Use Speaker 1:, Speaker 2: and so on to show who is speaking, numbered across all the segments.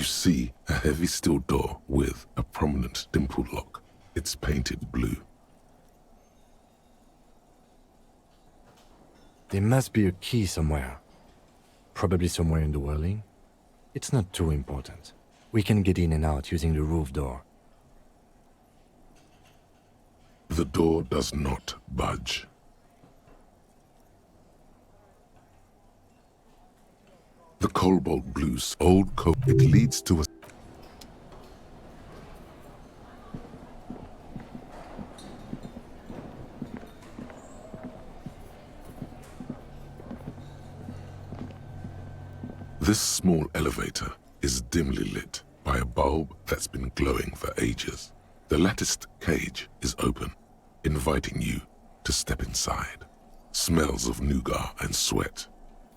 Speaker 1: see a heavy steel door with a prominent dimple lock. It's painted blue.
Speaker 2: There must be a key somewhere. Probably somewhere in the whirling. It's not too important. We can get in and out using the roof door.
Speaker 1: The door does not budge. The cobalt blue's old coat, it leads to a... This small elevator is dimly lit by a bulb that's been glowing for ages. The latticed cage is open, inviting you to step inside. Smells of nougat and sweat.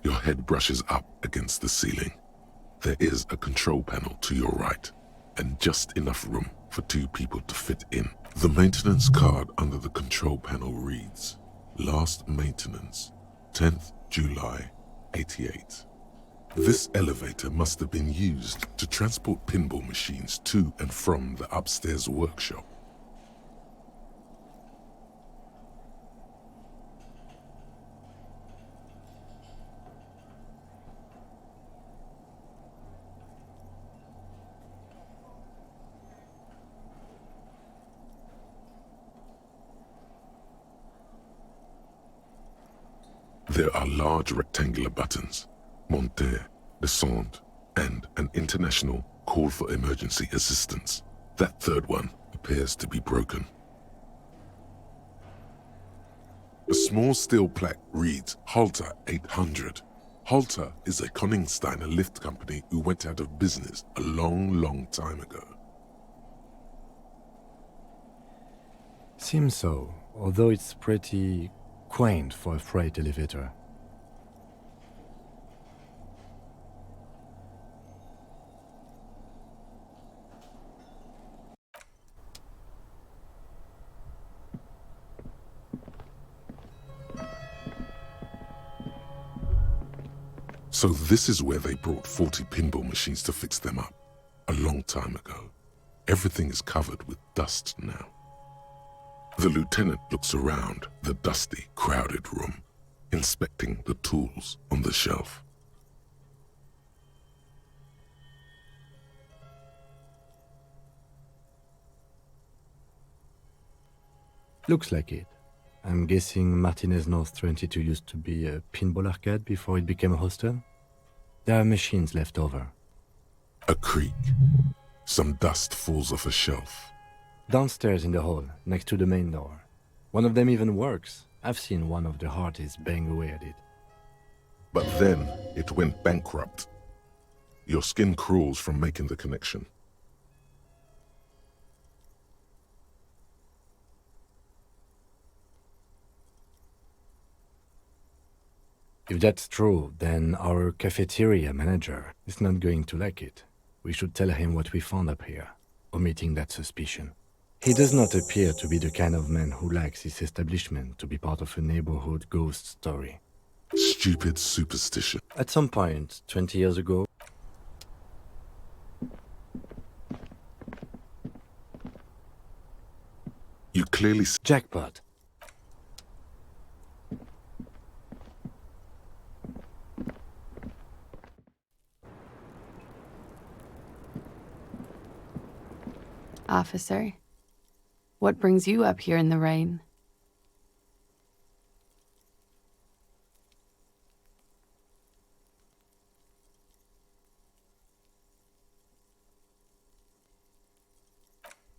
Speaker 1: Your head brushes up against the ceiling. There is a control panel to your right, and just enough room for 2 people to fit in. The maintenance card under the control panel reads, Last maintenance, 10th July, 88. This elevator must have been used to transport pinball machines to and from the upstairs workshop. There are large rectangular buttons, monter, descend, and an international call for emergency assistance. That third one appears to be broken. A small steel plaque reads Halter 800. Halter is a Koningsteiner lift company who went out of business a long time ago.
Speaker 2: Seems so, although it's pretty quaint for a freight elevator.
Speaker 1: So this is where they brought 40 pinball machines to fix them up, a long time ago. Everything is covered with dust now. The lieutenant looks around the dusty, crowded room, inspecting the tools on the shelf.
Speaker 2: Looks like it. I'm guessing Martinez North 22 used to be a pinball arcade before it became a hostel. There are machines left over.
Speaker 1: A creak. Some dust falls off a shelf.
Speaker 2: Downstairs in the hall, next to the main door. One of them even works. I've seen one of the artists bang away at it.
Speaker 1: But then it went bankrupt. Your skin crawls from making the connection.
Speaker 2: If that's true, then our cafeteria manager is not going to like it. We should tell him what we found up here, omitting that suspicion. He does not appear to be the kind of man who likes his establishment to be part of a neighborhood ghost story.
Speaker 1: Stupid superstition.
Speaker 2: At some point, 20 years ago,
Speaker 1: You clearly
Speaker 2: jackpot.
Speaker 3: Officer, what brings you up here in the rain?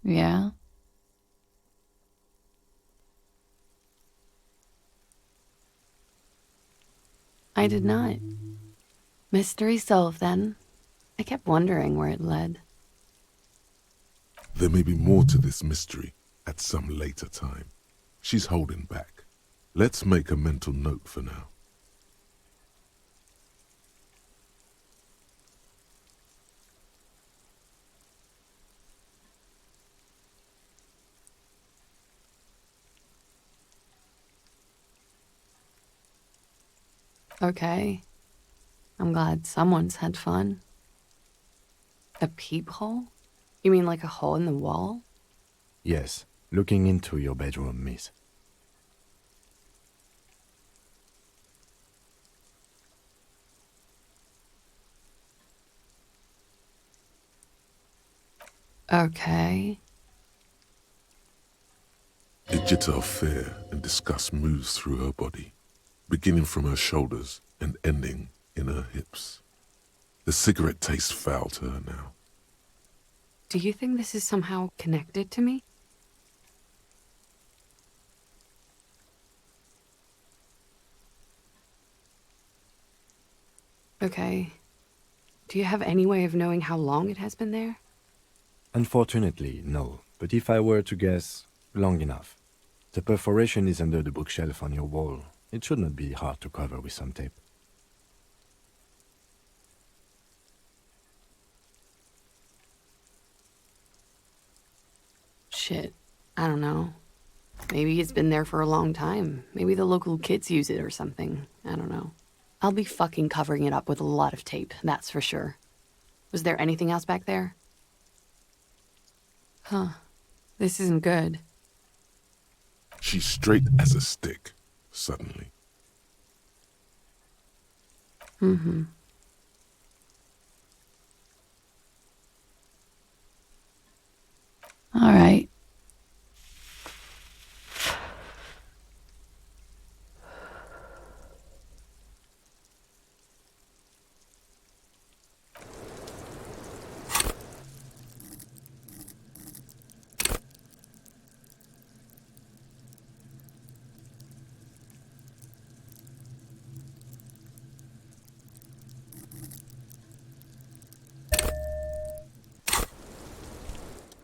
Speaker 3: Yeah? I did not. Mystery solved then. I kept wondering where it led.
Speaker 1: There may be more to this mystery at some later time. She's holding back. Let's make a mental note for now.
Speaker 3: Okay. I'm glad someone's had fun. A peephole? You mean like a hole in the wall?
Speaker 2: Yes, looking into your bedroom, miss.
Speaker 3: Okay.
Speaker 1: A jitter of fear and disgust moves through her body, beginning from her shoulders and ending in her hips. The cigarette tastes foul to her now.
Speaker 3: Do you think this is somehow connected to me? Okay. Do you have any way of knowing how long it has been there?
Speaker 2: Unfortunately, no. But if I were to guess, long enough. The perforation is under the bookshelf on your wall. It should not be hard to cover with some tape.
Speaker 3: Shit. I don't know. Maybe it's been there for a long time. Maybe the local kids use it or something. I don't know. I'll be fucking covering it up with a lot of tape, that's for sure. Was there anything else back there? Huh. This isn't good.
Speaker 1: She's straight as a stick, suddenly.
Speaker 3: Mm-hmm. All right.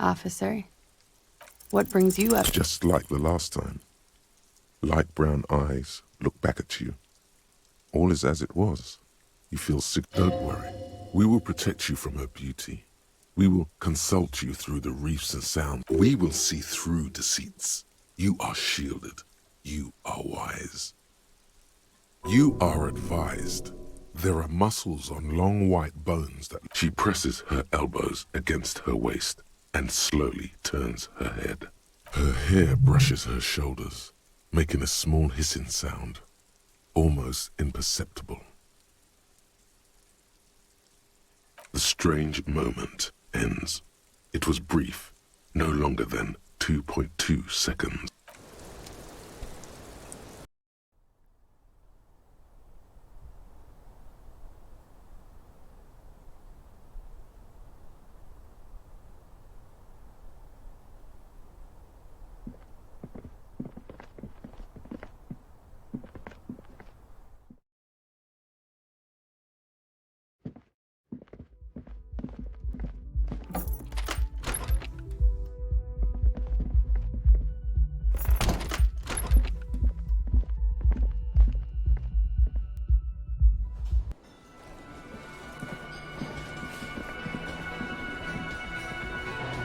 Speaker 3: Officer, what brings you up?
Speaker 1: Just like the last time. Light brown eyes look back at you. All is as it was. You feel sick. Don't worry. We will protect you from her beauty. We will consult you through the reefs and sounds. We will see through deceits. You are shielded. You are wise. You are advised. There are muscles on long white bones that... She presses her elbows against her waist and slowly turns her head. Her hair brushes her shoulders, making a small hissing sound, almost imperceptible. The strange moment ends. It was brief, no longer than 2.2 seconds.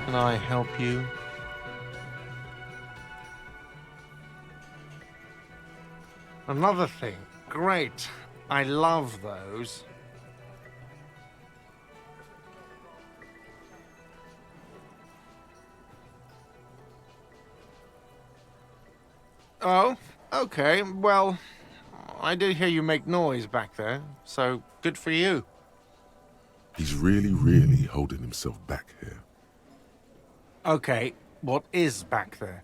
Speaker 4: Can I help you? Another thing. Great. I love those. Oh, okay. Well, I did hear you make noise back there, so good for you.
Speaker 1: He's really holding himself back here.
Speaker 4: Okay, what is back there?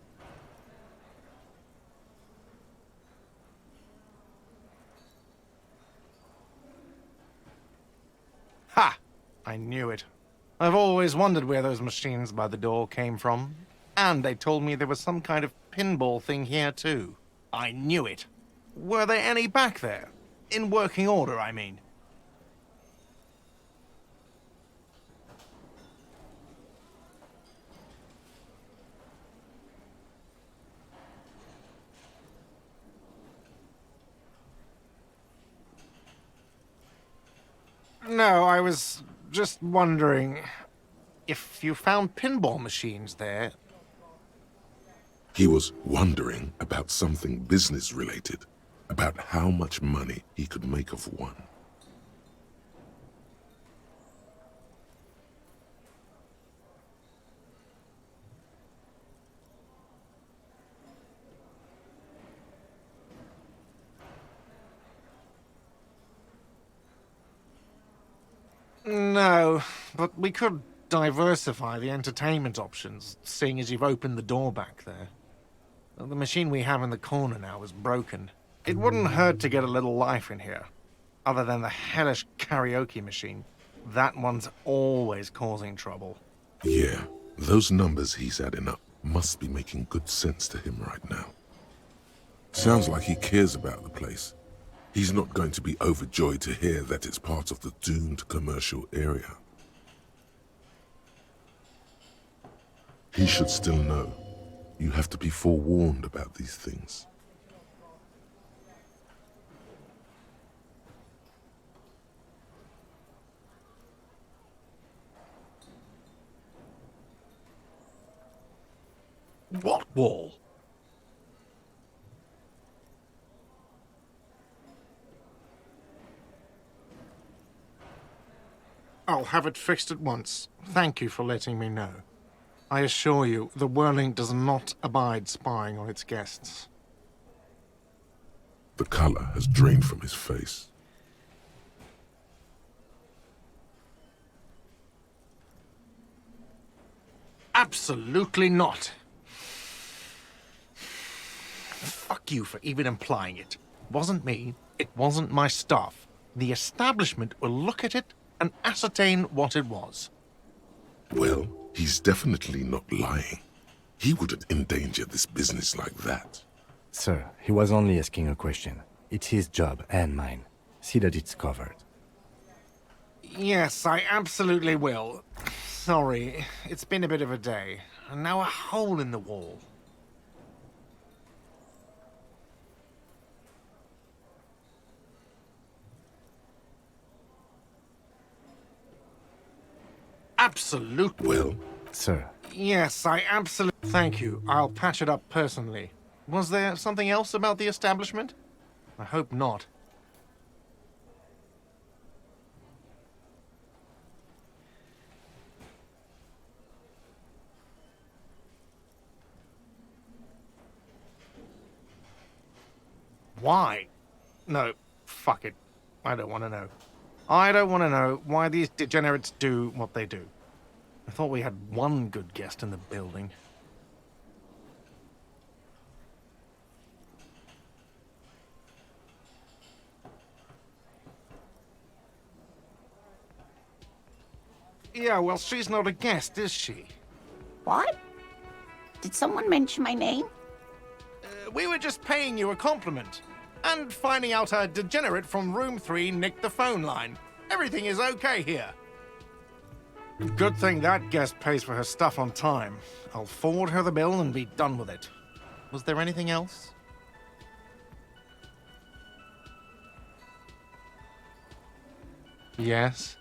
Speaker 4: Ha! I knew it. I've always wondered where those machines by the door came from. And they told me there was some kind of pinball thing here too. I knew it. Were there any back there? In working order, I mean. No, I was just wondering if you found pinball machines there.
Speaker 1: He was wondering about something business-related, about how much money he could make of one.
Speaker 4: know, but we could diversify the entertainment options, seeing as you've opened the door back there. The machine we have in the corner now is broken. It wouldn't hurt to get a little life in here. Other than the hellish karaoke machine. That one's always causing trouble.
Speaker 1: Yeah, those numbers he's adding up must be making good sense to him right now. Sounds like he cares about the place. He's not going to be overjoyed to hear that it's part of the doomed commercial area. He should still know. You have to be forewarned about these things.
Speaker 4: What wall? I'll have it fixed at once. Thank you for letting me know. I assure you, the whirling does not abide spying on its guests.
Speaker 1: The color has drained from his face.
Speaker 4: Absolutely not. Fuck you for even implying it. Wasn't me. It wasn't my staff. The establishment will look at it and ascertain what it was.
Speaker 1: Well, he's definitely not lying. He wouldn't endanger this business like that.
Speaker 2: Sir, he was only asking a question. It's his job and mine. See that it's covered.
Speaker 4: Yes, I absolutely will. Sorry, it's been a bit of a day. And now a hole in the wall. Absolutely.
Speaker 1: Well,
Speaker 2: Sir,
Speaker 4: Yes, I absolutely... Thank you. I'll patch it up personally. Was there something else about the establishment? I hope not. Why? No, fuck it. I don't want to know. I don't want to know why these degenerates do what they do. I thought we had one good guest in the building. Yeah, well, she's not a guest, is she?
Speaker 5: What? Did someone mention my name?
Speaker 4: We were just paying you a compliment. And finding out a degenerate from room 3 nicked the phone line. Everything is okay here. Good thing that guest pays for her stuff on time. I'll forward her the bill and be done with it. Was there anything else? Yes?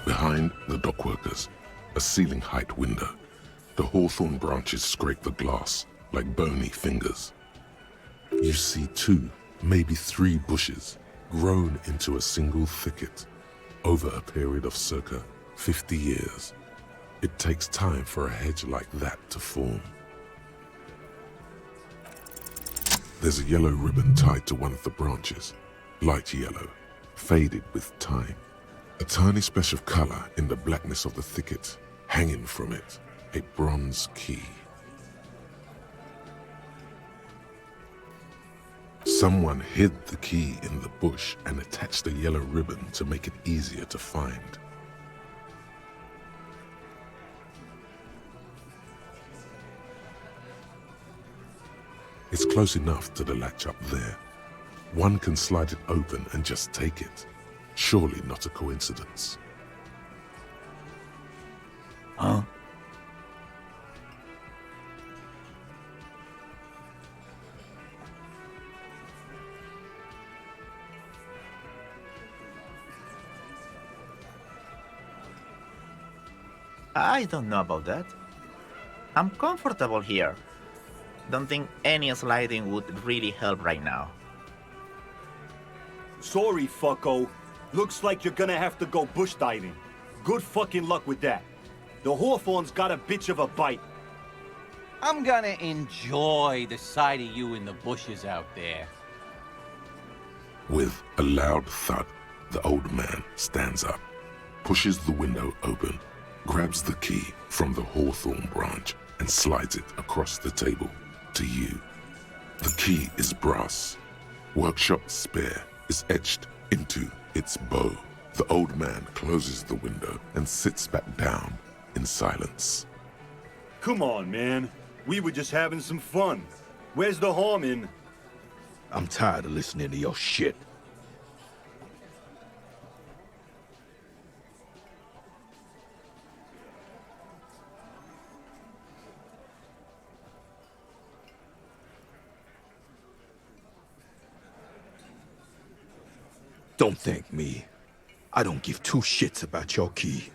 Speaker 1: Behind the dockworkers, a ceiling-height window. The hawthorn branches scrape the glass like bony fingers. You see 2, maybe 3 bushes grown into a single thicket over a period of circa 50 years. It takes time for a hedge like that to form. There's a yellow ribbon tied to one of the branches, light yellow, faded with time. A tiny splash of color in the blackness of the thicket, hanging from it, a bronze key. Someone hid the key in the bush and attached a yellow ribbon to make it easier to find. It's close enough to the latch up there. One can slide it open and just take it. Surely not a coincidence.
Speaker 6: Huh?
Speaker 7: I don't know about that. I'm comfortable here. Don't think any sliding would really help right now.
Speaker 6: Sorry, fucko. Looks like you're gonna have to go bush diving. Good fucking luck with that. The hawthorn's got a bitch of a bite.
Speaker 8: I'm gonna enjoy the sight of you in the bushes out there.
Speaker 1: With a loud thud, the old man stands up, pushes the window open, grabs the key from the hawthorn branch and slides it across the table to you. The key is brass. Workshop spear is etched into its bow. The old man closes the window and sits back down in silence.
Speaker 6: Come on, man. We were just having some fun. Where's the harm in?
Speaker 9: I'm tired of listening to your shit. Don't thank me. I don't give two shits about your key.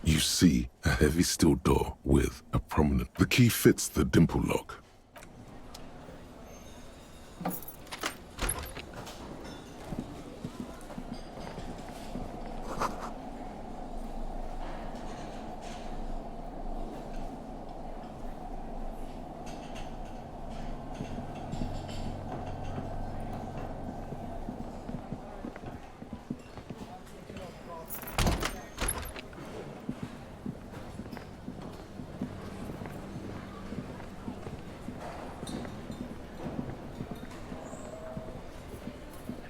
Speaker 1: You see a heavy steel door with a prominent... The key fits the dimple lock.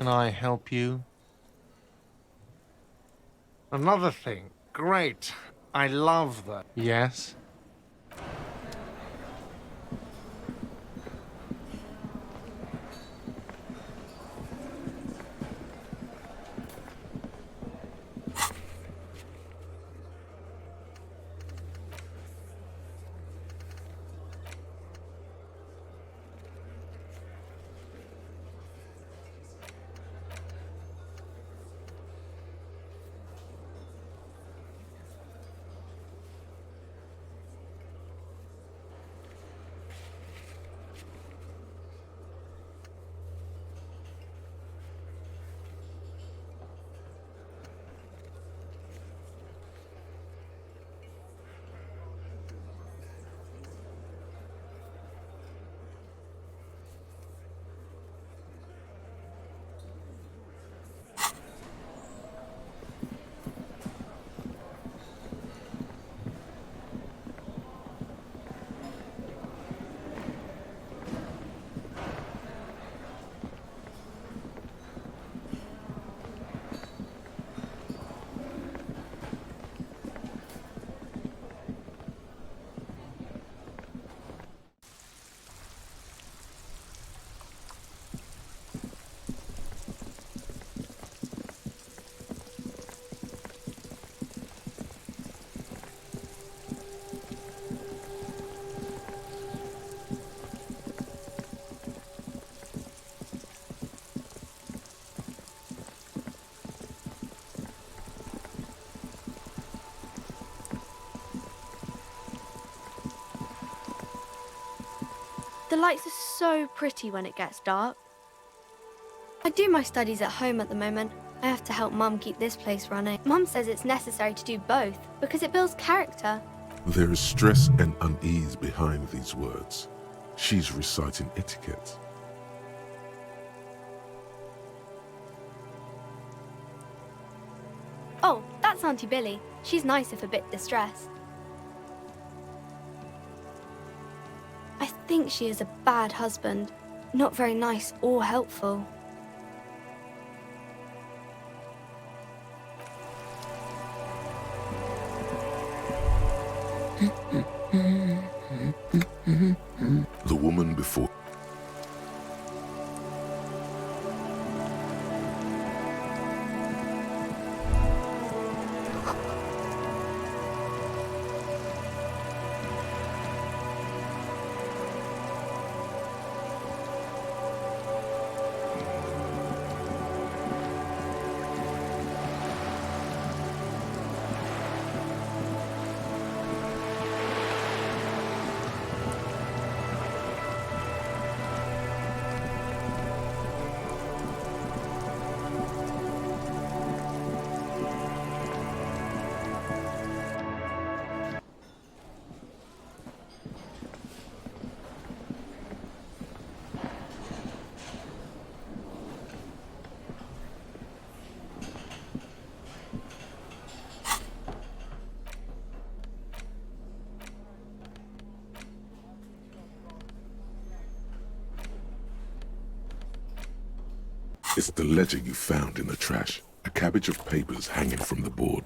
Speaker 4: Can I help you? Another thing. Great. I love that. Yes?
Speaker 10: The lights are so pretty when it gets dark. I do my studies at home at the moment. I have to help Mum keep this place running. Mum says it's necessary to do both because it builds character.
Speaker 1: There is stress and unease behind these words. She's reciting etiquette.
Speaker 10: Oh, that's Auntie Billy. She's nice if a bit distressed. I think she is a bad husband. Not very nice or helpful.
Speaker 1: The woman before. It's the ledger you found in the trash. A cabbage of papers hanging from the board,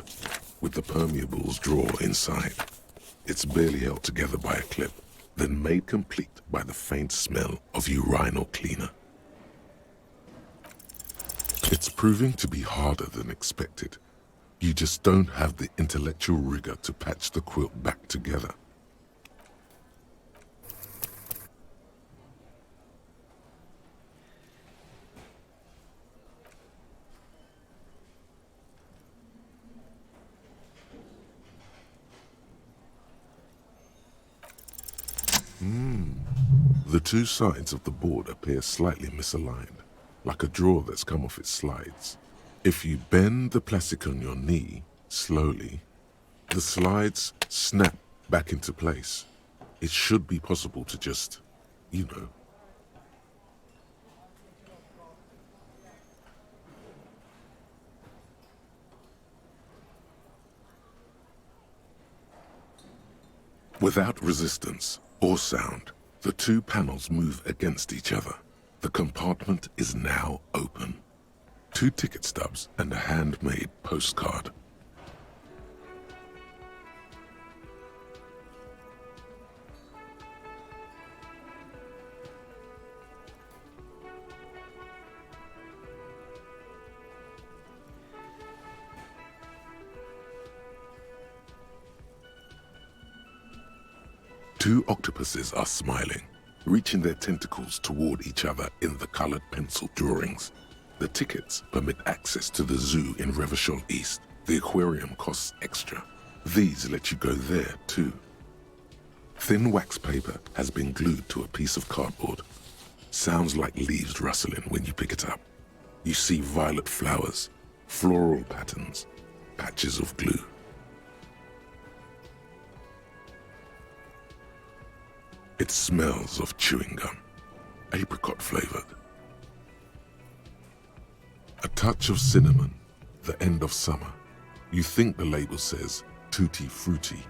Speaker 1: with the permeables drawer inside. It's barely held together by a clip, then made complete by the faint smell of urinal cleaner. It's proving to be harder than expected. You just don't have the intellectual rigor to patch the quilt back together. The two sides of the board appear slightly misaligned, like a drawer that's come off its slides. If you bend the plastic on your knee slowly, the slides snap back into place. It should be possible to just, you know. Without resistance or sound, the two panels move against each other. The compartment is now open. 2 ticket stubs and a handmade postcard. Two octopuses are smiling, reaching their tentacles toward each other in the colored pencil drawings. The tickets permit access to the zoo in Revachol East. The aquarium costs extra. These let you go there too. Thin wax paper has been glued to a piece of cardboard. Sounds like leaves rustling when you pick it up. You see violet flowers, floral patterns, patches of glue. It smells of chewing gum, apricot flavored. A touch of cinnamon, the end of summer. You think the label says tutti frutti.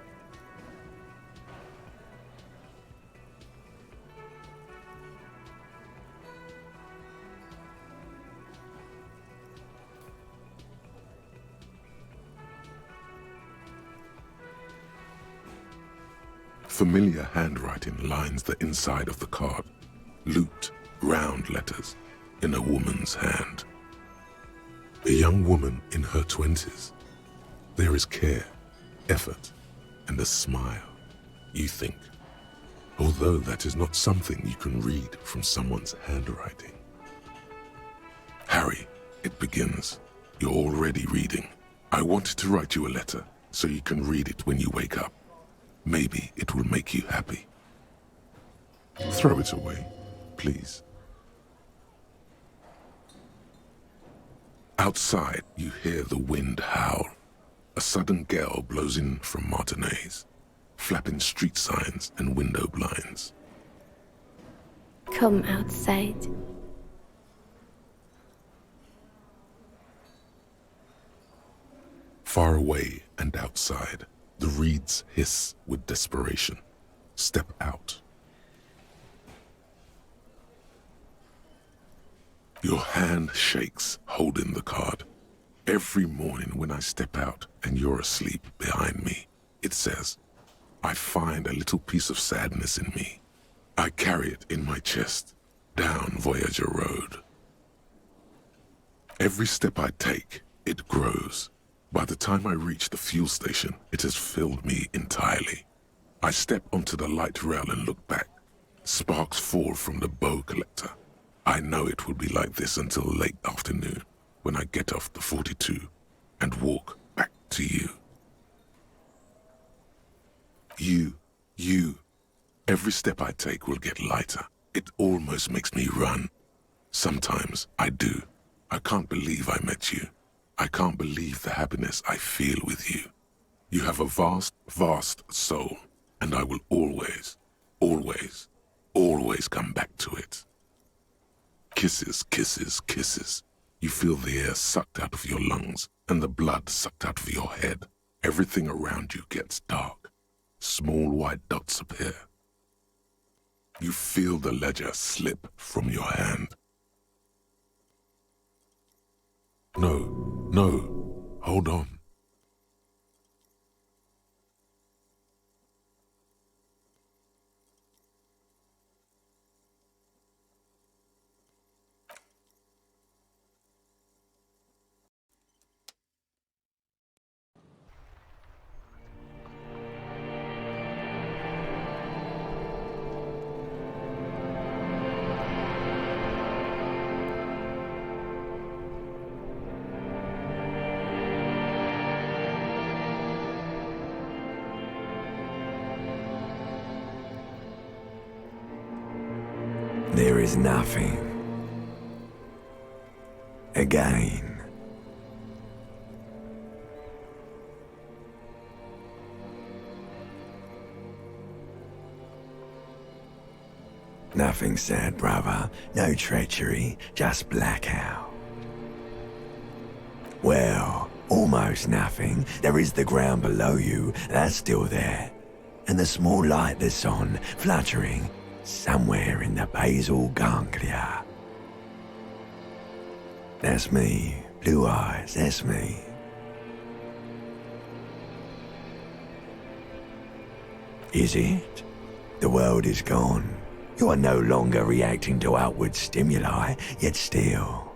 Speaker 1: Familiar handwriting lines the inside of the card. Looped, round letters in a woman's hand. A young woman in her 20s. There is care, effort, and a smile, you think. Although that is not something you can read from someone's handwriting. Harry, it begins. You're already reading. I wanted to write you a letter so you can read it when you wake up. Maybe it will make you happy. Throw it away, please. Outside, you hear the wind howl. A sudden gale blows in from Martinez, flapping street signs and window blinds.
Speaker 10: Come outside.
Speaker 1: Far away and outside, the reeds hiss with desperation. Step out. Your hand shakes, holding the card. Every morning when I step out and you're asleep behind me, it says, I find a little piece of sadness in me. I carry it in my chest, down Voyager Road. Every step I take, it grows. By the time I reach the fuel station, it has filled me entirely. I step onto the light rail and look back. Sparks fall from the bow collector. I know it will be like this until late afternoon, when I get off the 42 and walk back to you. You. Every step I take will get lighter. It almost makes me run. Sometimes I do. I can't believe I met you. I can't believe the happiness I feel with you. You have a vast, vast soul, and I will always, always, always come back to it. Kisses, kisses, kisses. You feel the air sucked out of your lungs and the blood sucked out of your head. Everything around you gets dark. Small white dots appear. You feel the ledger slip from your hand. No, hold on.
Speaker 11: There is nothing. Again. Nothing sad, brother. No treachery, just blackout. Well, almost nothing. There is the ground below you, that's still there. And the small light that's on, fluttering, somewhere in the basal ganglia. That's me. Blue eyes, that's me. Is it? The world is gone. You are no longer reacting to outward stimuli, yet still.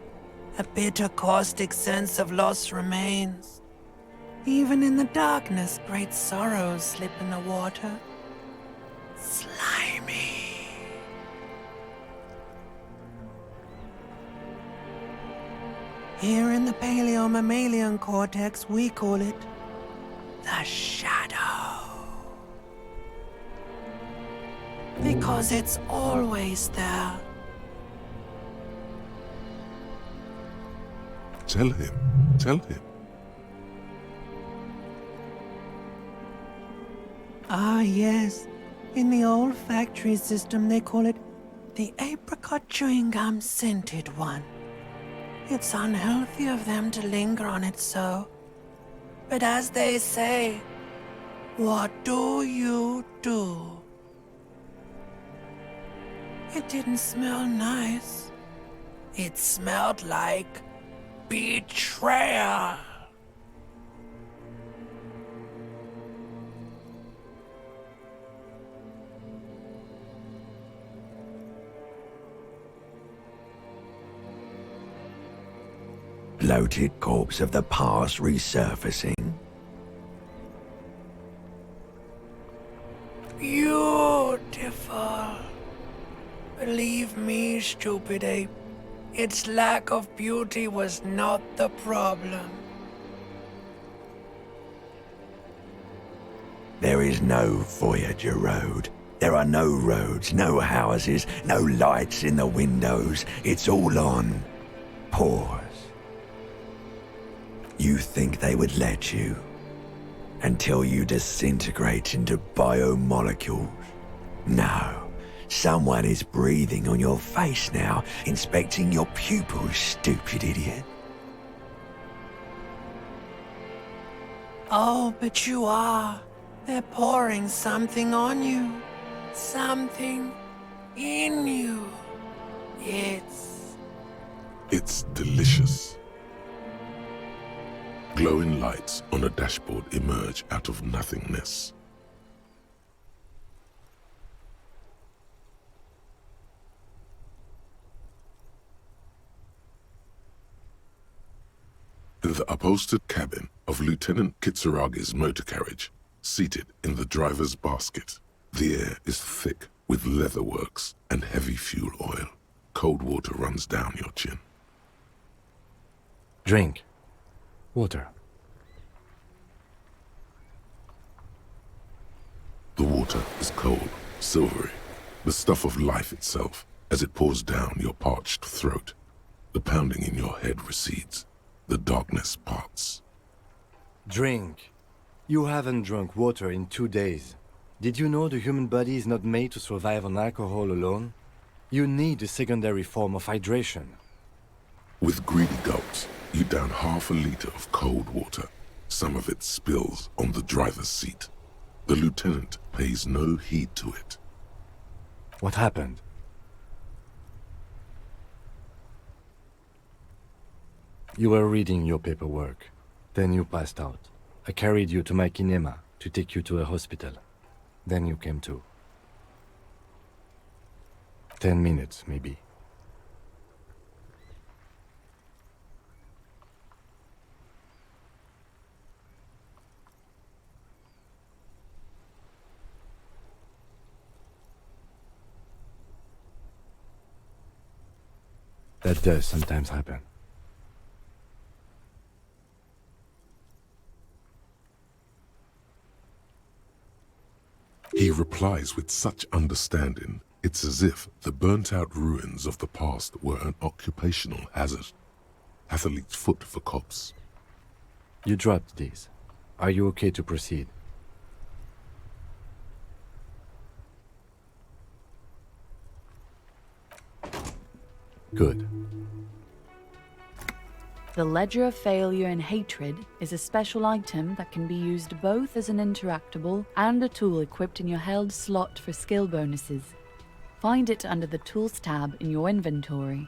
Speaker 12: A bitter, caustic sense of loss remains. Even in the darkness, great sorrows slip in the water. Slimy. Here in the paleo-mammalian cortex, we call it the shadow. Because it's always there.
Speaker 1: Tell him.
Speaker 12: Ah, yes. In the olfactory system, they call it the apricot chewing gum scented one. It's unhealthy of them to linger on it so. But as they say, what do you do? It didn't smell nice. It smelled like betrayal.
Speaker 11: Bloated corpse of the past resurfacing.
Speaker 12: Beautiful. Believe me, stupid ape, its lack of beauty was not the problem.
Speaker 11: There is no Voyager Road. There are no roads, no houses, no lights in the windows. It's all on pause. You think they would let you until you disintegrate into biomolecules? No. Someone is breathing on your face now, inspecting your pupils, stupid idiot.
Speaker 12: Oh, but you are. They're pouring something on you. Something in you.
Speaker 1: It's delicious. Glowing lights on a dashboard emerge out of nothingness. In the upholstered cabin of Lieutenant Kitsuragi's motor carriage, seated in the driver's basket, the air is thick with leatherworks and heavy fuel oil. Cold water runs down your chin.
Speaker 2: Drink. Water.
Speaker 1: The water is cold, silvery, the stuff of life itself, as it pours down your parched throat. The pounding in your head recedes. The darkness parts.
Speaker 2: Drink. You haven't drunk water in 2 days. Did you know the human body is not made to survive on alcohol alone? You need a secondary form of hydration.
Speaker 1: With greedy gulps, you down half a liter of cold water. Some of it spills on the driver's seat. The lieutenant pays no heed to it.
Speaker 2: What happened? You were reading your paperwork. Then you passed out. I carried you to my kinema to take you to a hospital. Then you came to. 10 minutes, maybe. That does sometimes happen.
Speaker 1: He replies with such understanding, it's as if the burnt-out ruins of the past were an occupational hazard. Athlete's foot for cops.
Speaker 2: You dropped these. Are you okay to proceed? Good.
Speaker 13: The Ledger of Failure and Hatred is a special item that can be used both as an interactable and a tool equipped in your held slot for skill bonuses. Find it under the Tools tab in your inventory.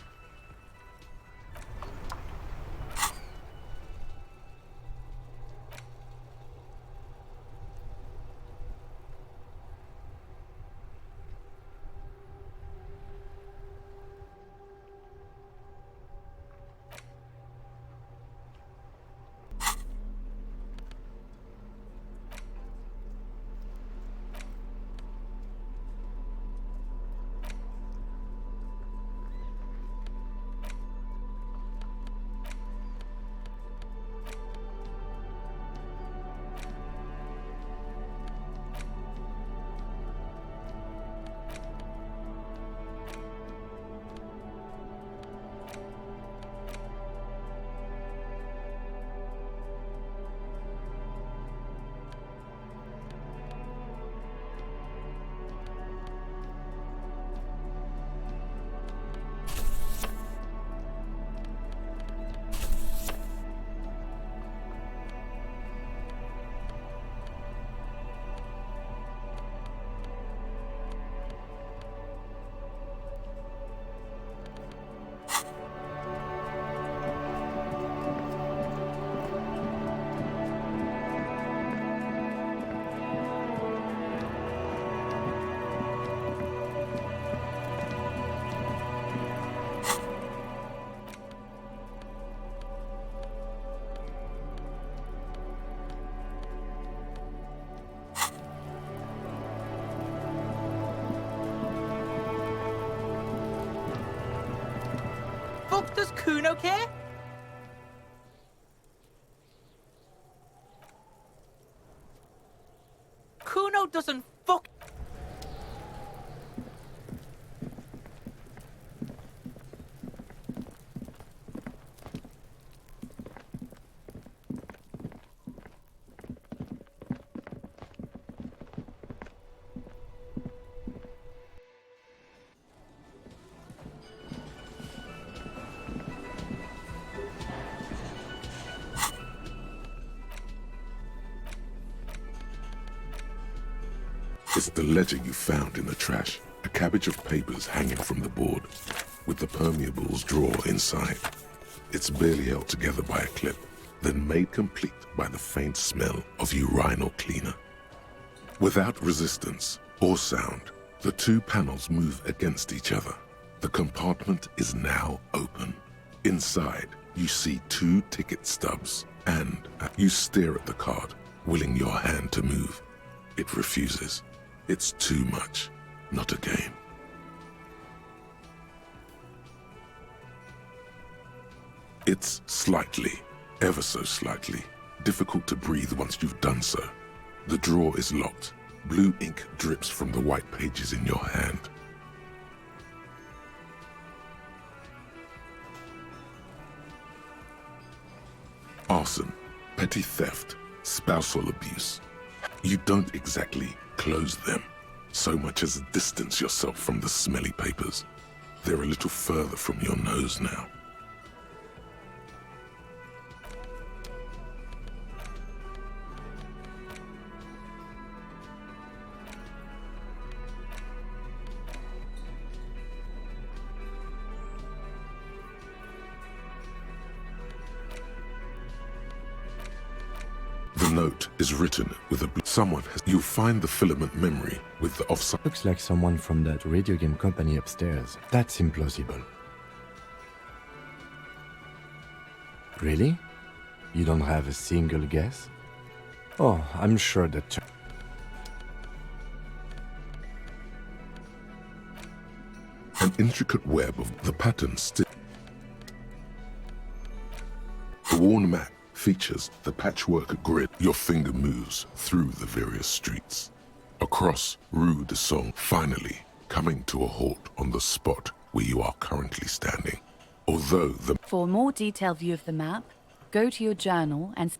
Speaker 8: Fuck, does Kuno care? Kuno doesn't fuck.
Speaker 1: was the ledger you found in the trash, a cabbage of papers hanging from the board, with the permeables drawer inside. It's barely held together by a clip, then made complete by the faint smell of urinal cleaner. Without resistance or sound, the two panels move against each other. The compartment is now open. Inside, you see 2 ticket stubs, and you stare at the card, willing your hand to move. It refuses. It's too much, not a game. It's slightly, ever so slightly, difficult to breathe once you've done so. The drawer is locked. Blue ink drips from the white pages in your hand. Arson, petty theft, spousal abuse. You don't exactly close them, so much as distance yourself from the smelly papers. They're a little further from your nose now. The note is written with you'll find the filament memory with the offside.
Speaker 2: Looks like someone from that radio game company upstairs. That's implausible. Really? You don't have a single guess? Oh, I'm sure that...
Speaker 1: An intricate web of the pattern still. The worn map features the patchwork grid. Your finger moves through the various streets. Across Rue de Song, finally coming to a halt on the spot where you are currently standing. Although the...
Speaker 13: For a more detailed view of the map, go to your journal and...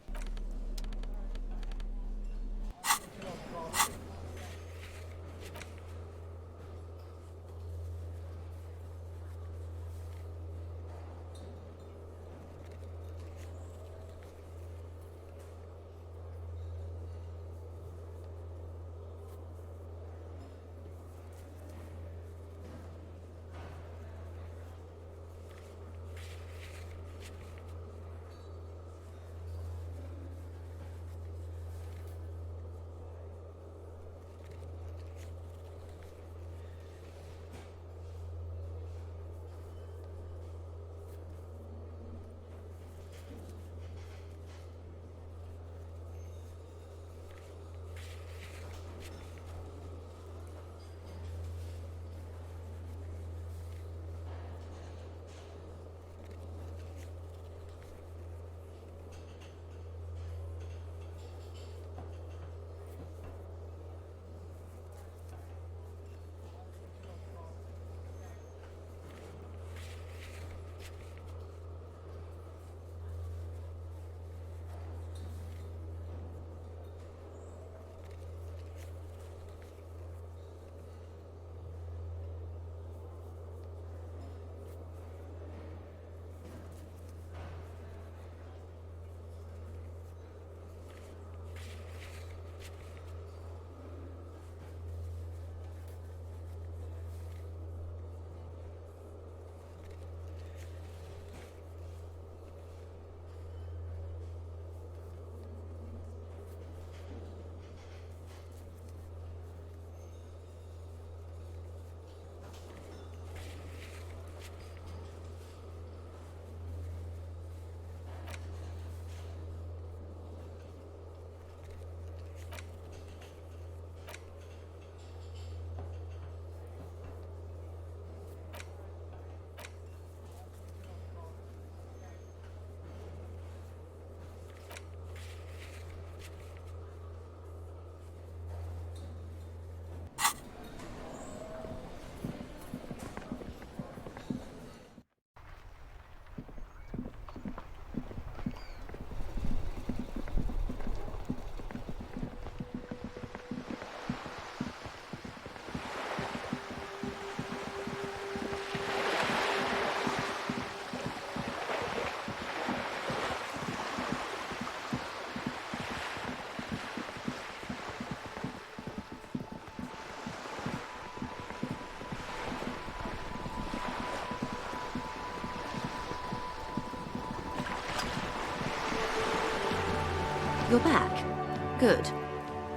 Speaker 5: You're back. Good.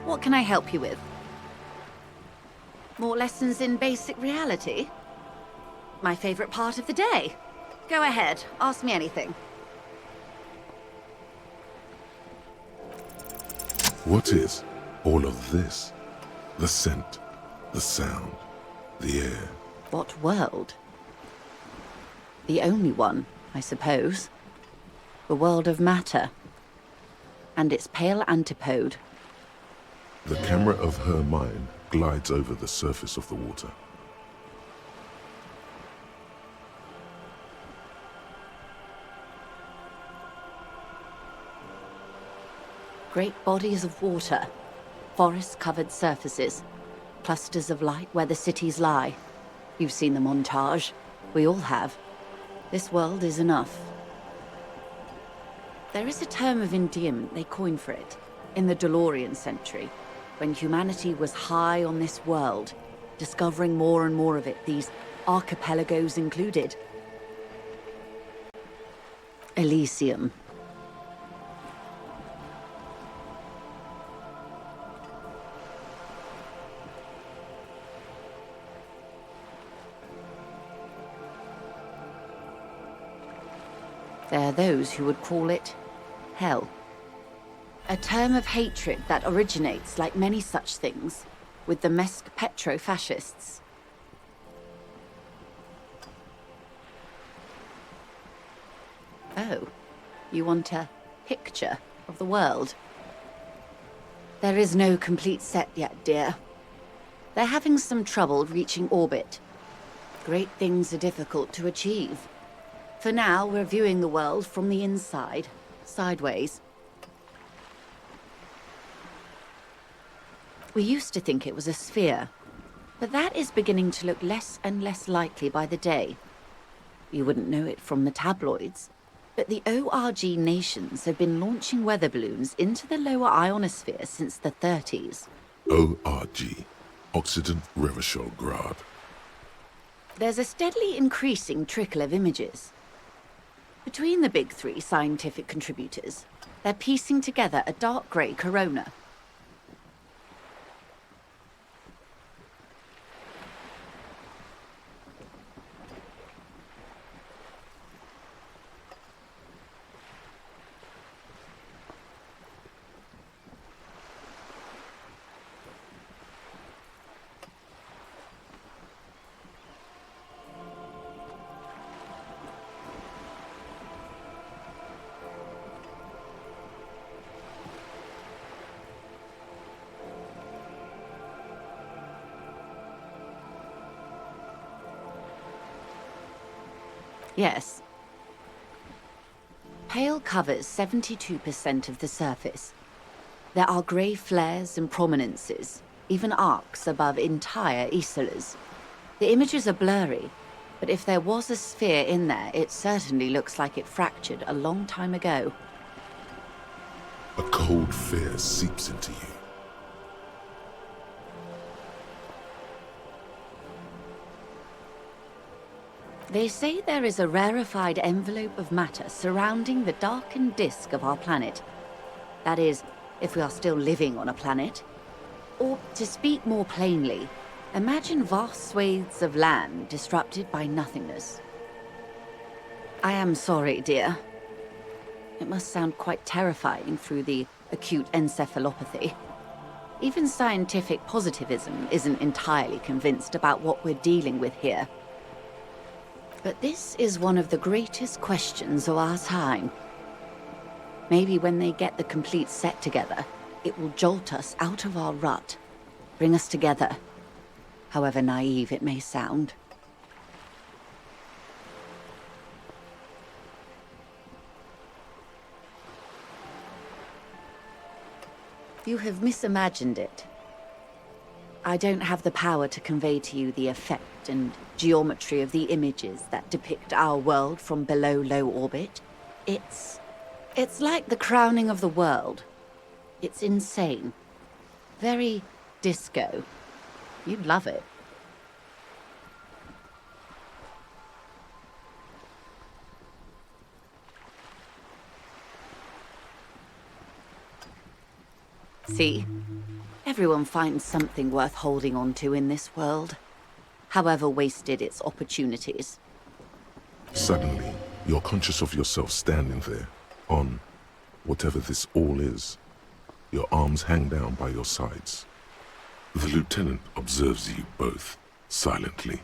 Speaker 5: What can I help you with? More lessons in basic reality? My favorite part of the day. Go ahead, ask me anything.
Speaker 1: What is all of this? The scent, the sound, the air.
Speaker 5: What world? The only one, I suppose. The world of matter. And its pale antipode.
Speaker 1: The camera of her mind glides over the surface of the water.
Speaker 5: Great bodies of water, forest-covered surfaces, clusters of light where the cities lie. You've seen the montage. We all have. This world is enough. There is a term of endearment they coined for it, in the DeLorean century, when humanity was high on this world, discovering more and more of it, these archipelagos included. Elysium. There are those who would call it hell. A term of hatred that originates, like many such things, with the Mesk petro-fascists. Oh, you want a picture of the world? There is no complete set yet, dear. They're having some trouble reaching orbit. Great things are difficult to achieve. For now, we're viewing the world from the inside, sideways. We used to think it was a sphere, but that is beginning to look less and less likely by the day. You wouldn't know it from the tabloids, but the ORG nations have been launching weather balloons into the lower ionosphere since the 30s.
Speaker 1: ORG, Occident Revichol-Grad.
Speaker 5: There's a steadily increasing trickle of images. Between the big three scientific contributors, they're piecing together a dark grey corona. Yes. Pale covers 72% of the surface. There are grey flares and prominences, even arcs above entire isolas. The images are blurry, but if there was a sphere in there, it certainly looks like it fractured a long time ago.
Speaker 1: A cold fear seeps into you.
Speaker 5: They say there is a rarefied envelope of matter surrounding the darkened disk of our planet. That is, if we are still living on a planet. Or, to speak more plainly, imagine vast swathes of land disrupted by nothingness. I am sorry, dear. It must sound quite terrifying through the acute encephalopathy. Even scientific positivism isn't entirely convinced about what we're dealing with here. But this is one of the greatest questions of our time. Maybe when they get the complete set together, it will jolt us out of our rut, bring us together, however naive it may sound. You have misimagined it. I don't have the power to convey to you the effect and geometry of the images that depict our world from below low orbit. It's like the crowning of the world. It's insane. Very disco. You'd love it. See? Everyone finds something worth holding on to in this world, however wasted its opportunities.
Speaker 1: Suddenly, you're conscious of yourself standing there, on whatever this all is. Your arms hang down by your sides. The lieutenant observes you both, silently.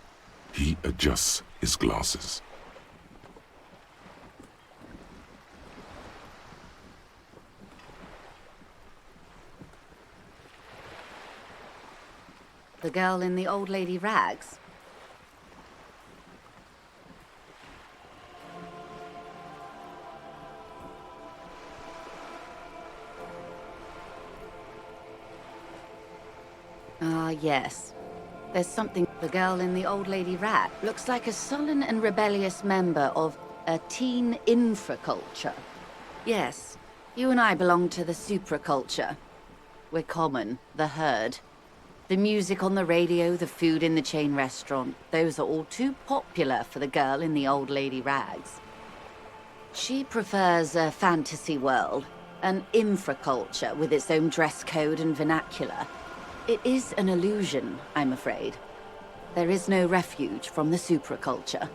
Speaker 1: He adjusts his glasses.
Speaker 5: The girl in the old lady rags? Ah, yes. There's something. The girl in the old lady rag looks like a sullen and rebellious member of a teen infraculture. Yes, you and I belong to the supraculture. We're common, the herd. The music on the radio, the food in the chain restaurant, those are all too popular for the girl in the old lady rags. She prefers a fantasy world, an infraculture with its own dress code and vernacular. It is an illusion, I'm afraid. There is no refuge from the supraculture.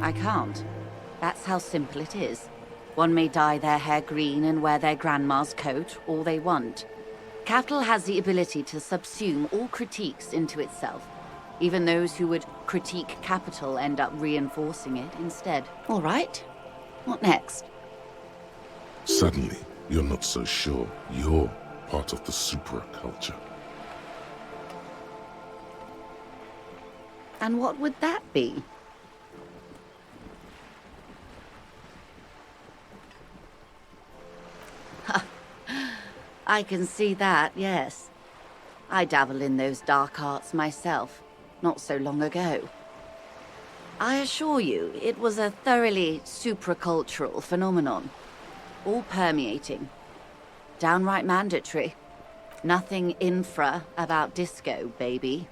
Speaker 5: I can't. That's how simple it is. One may dye their hair green and wear their grandma's coat all they want. Capital has the ability to subsume all critiques into itself. Even those who would critique capital end up reinforcing it instead. All right. What next?
Speaker 1: Suddenly, you're not so sure you're part of the supraculture.
Speaker 5: And what would that be? I can see that, yes. I dabble in those dark arts myself, not so long ago. I assure you, it was a thoroughly supracultural phenomenon. All permeating. Downright mandatory. Nothing infra about disco, baby.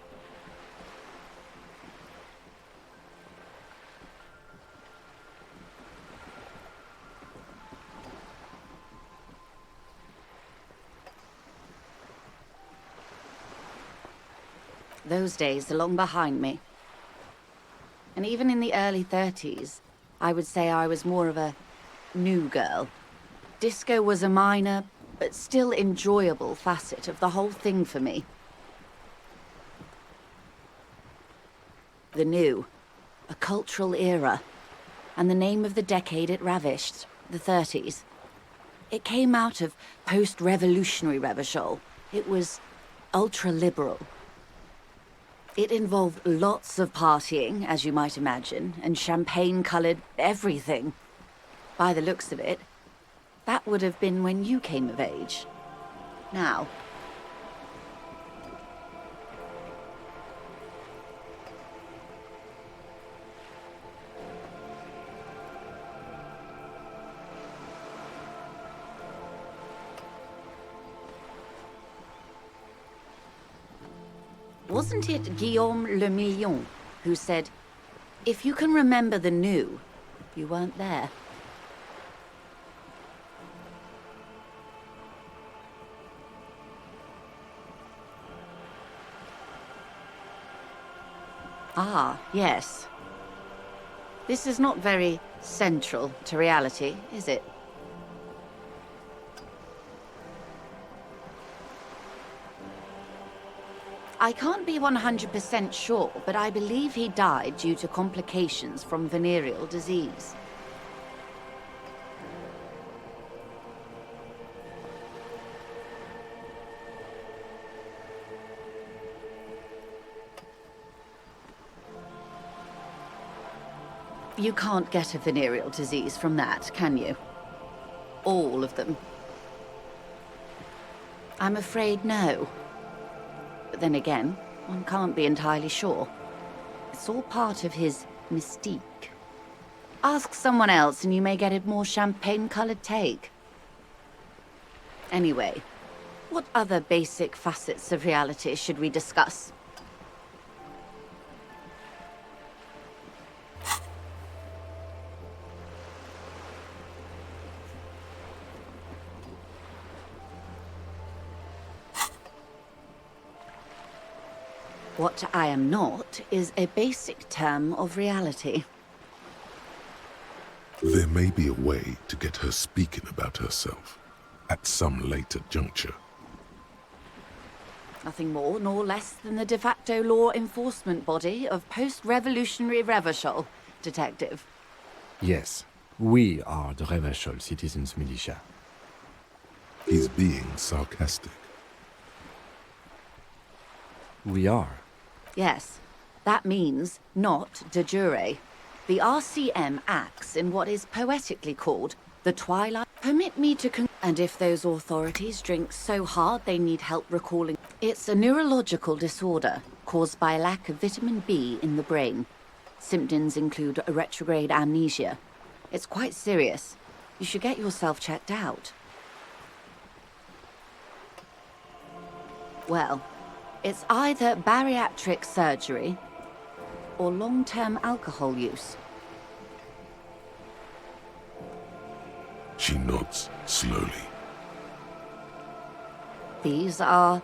Speaker 5: Those days are long behind me. And even in the early 30s, I would say I was more of a new girl. Disco was a minor, but still enjoyable facet of the whole thing for me. The new, a cultural era, and the name of the decade it ravished, the 30s. It came out of post-revolutionary rebachol. It was ultra-liberal. It involved lots of partying, as you might imagine, and champagne-colored everything. By the looks of it, that would have been when you came of age. Now. Wasn't it Guillaume Le Million who said, if you can remember the new, you weren't there? Ah, yes. This is not very central to reality, is it? I can't be 100% sure, but I believe he died due to complications from venereal disease. You can't get a venereal disease from that, can you? All of them. I'm afraid no. But then again, one can't be entirely sure. It's all part of his mystique. Ask someone else and you may get a more champagne-colored take. Anyway, What other basic facets of reality should we discuss? What I am not is a basic term of reality.
Speaker 1: There may be a way to get her speaking about herself at some later juncture.
Speaker 5: Nothing more nor less than the de facto law enforcement body of post-revolutionary Revachol, Detective.
Speaker 2: Yes, we are the Revachol Citizens Militia.
Speaker 1: He's being sarcastic.
Speaker 2: We are.
Speaker 5: Yes, that means not de jure. The RCM acts in what is poetically called the twilight. Permit me to and if those authorities drink so hard they need help recalling... It's a neurological disorder caused by a lack of vitamin B in the brain. Symptoms include a retrograde amnesia. It's quite serious. You should get yourself checked out. Well, it's either bariatric surgery or long-term alcohol use.
Speaker 1: She nods slowly.
Speaker 5: These are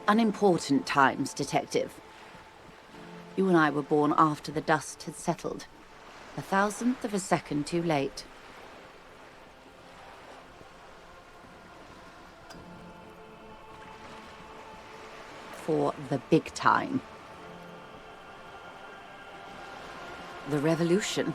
Speaker 5: unimportant times, Detective. You and I were born after the dust had settled. 1,000th of a second too late. For the big time. The revolution.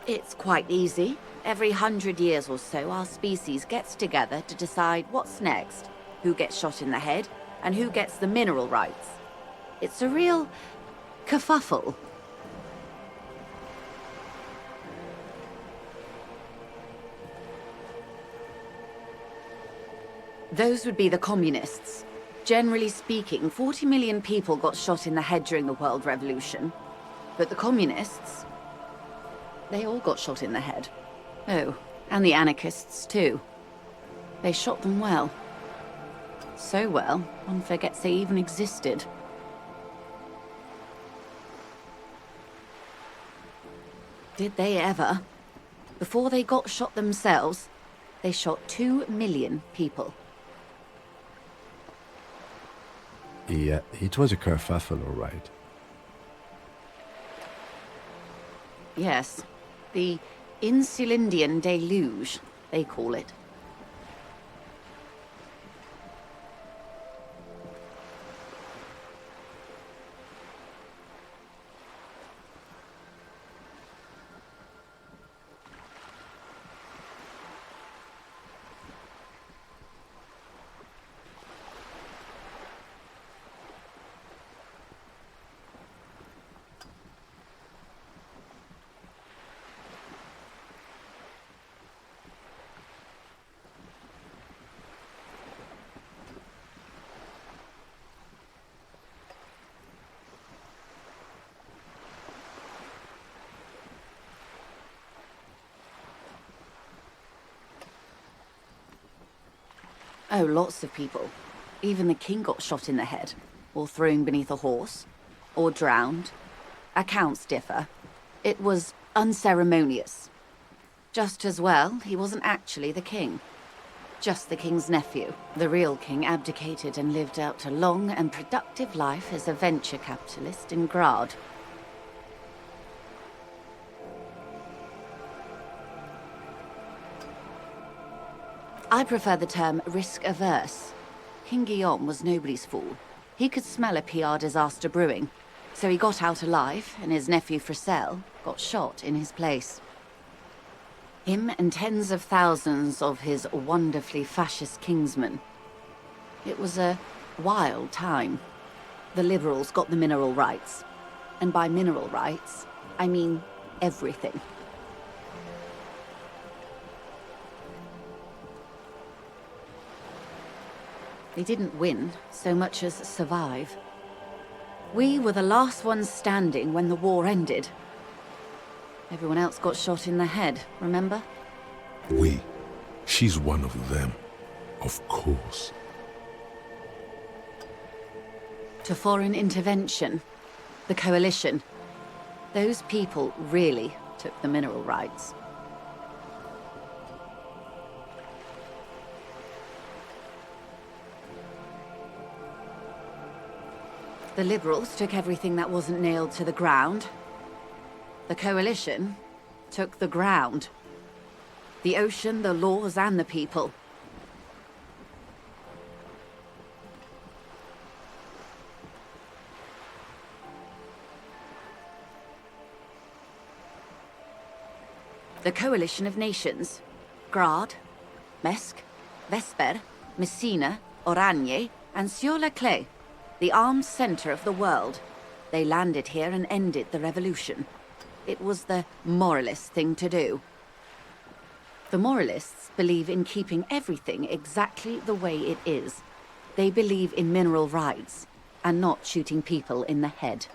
Speaker 5: It's quite easy. Every 100 years or so, our species gets together to decide what's next, who gets shot in the head, and who gets the mineral rights. It's a real kerfuffle. Those would be the communists. Generally speaking, 40 million people got shot in the head during the World Revolution. But the communists, they all got shot in the head. Oh, and the anarchists too. They shot them well. So well, one forgets they even existed. Did they ever? Before they got shot themselves, they shot 2 million people.
Speaker 2: Yeah, it was a kerfuffle, all right.
Speaker 5: Yes, the Insulindian deluge, they call it. Oh, lots of people. Even the king got shot in the head, or thrown beneath a horse, or drowned. Accounts differ. It was unceremonious. Just as well, he wasn't actually the king. Just the king's nephew. The real king abdicated and lived out a long and productive life as a venture capitalist in Grad. I prefer the term risk-averse. King Guillaume was nobody's fool. He could smell a PR disaster brewing, so he got out alive, and his nephew Fricelle got shot in his place. Him and tens of thousands of his wonderfully fascist kingsmen. It was a wild time. The liberals got the mineral rights. And by mineral rights, I mean everything. They didn't win so much as survive. We were the last ones standing when the war ended. Everyone else got shot in the head, remember?
Speaker 1: We. She's one of them. Of course.
Speaker 5: To foreign intervention, the Coalition, those people really took the mineral rights. The Liberals took everything that wasn't nailed to the ground. The Coalition took the ground. The ocean, the laws, and the people. The Coalition of Nations, Grad, Mesk, Vesper, Messina, Oranje, and Sur-la-Clay, the armed center of the world. They landed here and ended the revolution. It was the moralist thing to do. The moralists believe in keeping everything exactly the way it is. They believe in mineral rights and not shooting people in the head.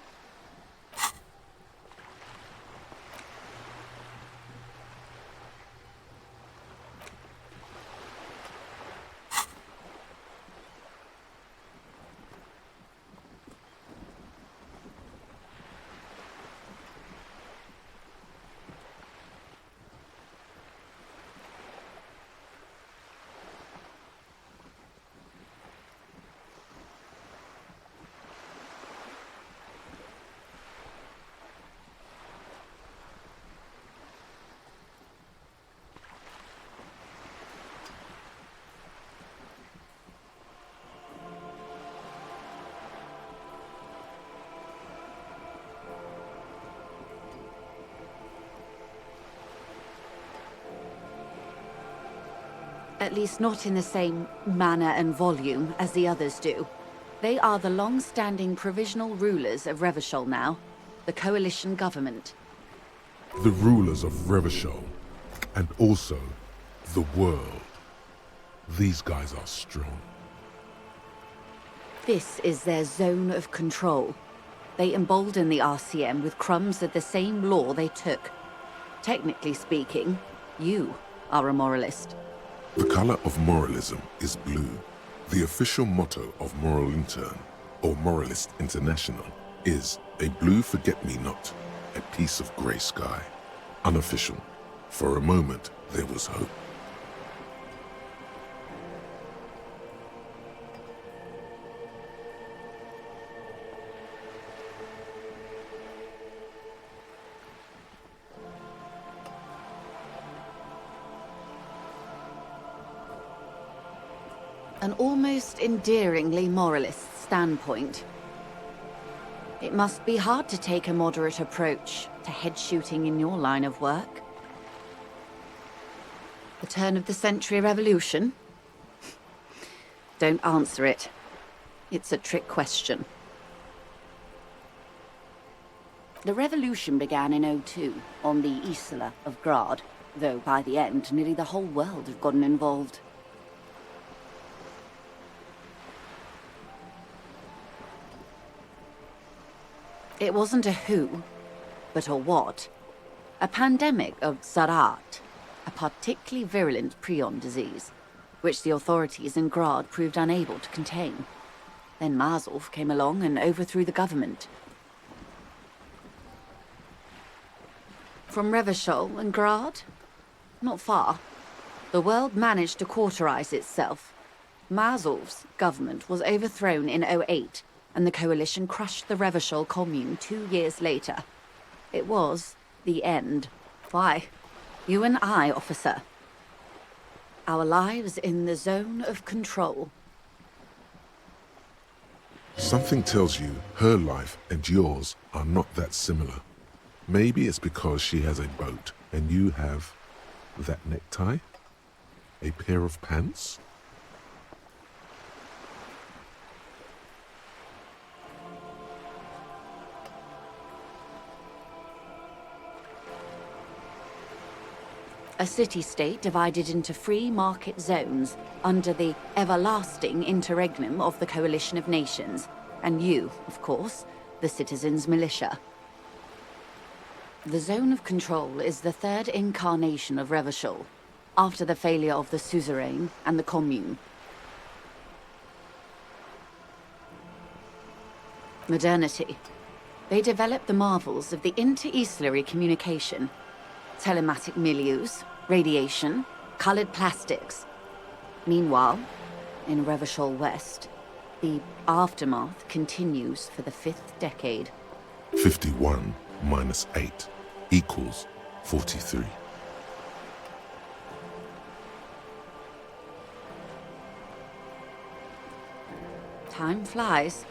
Speaker 5: At least not in the same manner and volume as the others do. They are the long-standing provisional rulers of Revachol now, the coalition government.
Speaker 1: The rulers of Revachol, and also the world. These guys are strong.
Speaker 5: This is their zone of control. They embolden the RCM with crumbs of the same law they took. Technically speaking, you are a moralist.
Speaker 1: The color of moralism is blue. The official motto of Moral Intern, or Moralist International, is a blue forget-me-not, a piece of grey sky. Unofficial. For a moment, there was hope.
Speaker 5: An almost endearingly moralist standpoint. It must be hard to take a moderate approach to head shooting in your line of work. The turn of the century revolution? Don't answer it. It's a trick question. The revolution began in '02 on the Isla of Grad, though by the end nearly the whole world had gotten involved. It wasn't a who, but a what. A pandemic of Zarat, a particularly virulent prion disease, which the authorities in Grad proved unable to contain. Then Mazov came along and overthrew the government. From Revachol and Grad? Not far. The world managed to cauterize itself. Mazov's government was overthrown in '08, and the coalition crushed the Revachol commune 2 years later. It was the end. Why? You and I, officer. Our lives in the zone of control.
Speaker 1: Something tells you her life and yours are not that similar. Maybe it's because she has a boat and you have that necktie? A pair of pants?
Speaker 5: A city-state divided into free market zones under the everlasting interregnum of the Coalition of Nations, and you, of course, the citizens' militia. The zone of control is the third incarnation of Revachol. after the failure of the suzerain and the commune. Modernity. They developed the marvels of the inter-eastlery communication, telematic milieus, radiation, colored plastics. Meanwhile, in Revachol West, the aftermath continues for the 5th decade.
Speaker 1: 51 minus 8 equals 43.
Speaker 5: Time flies.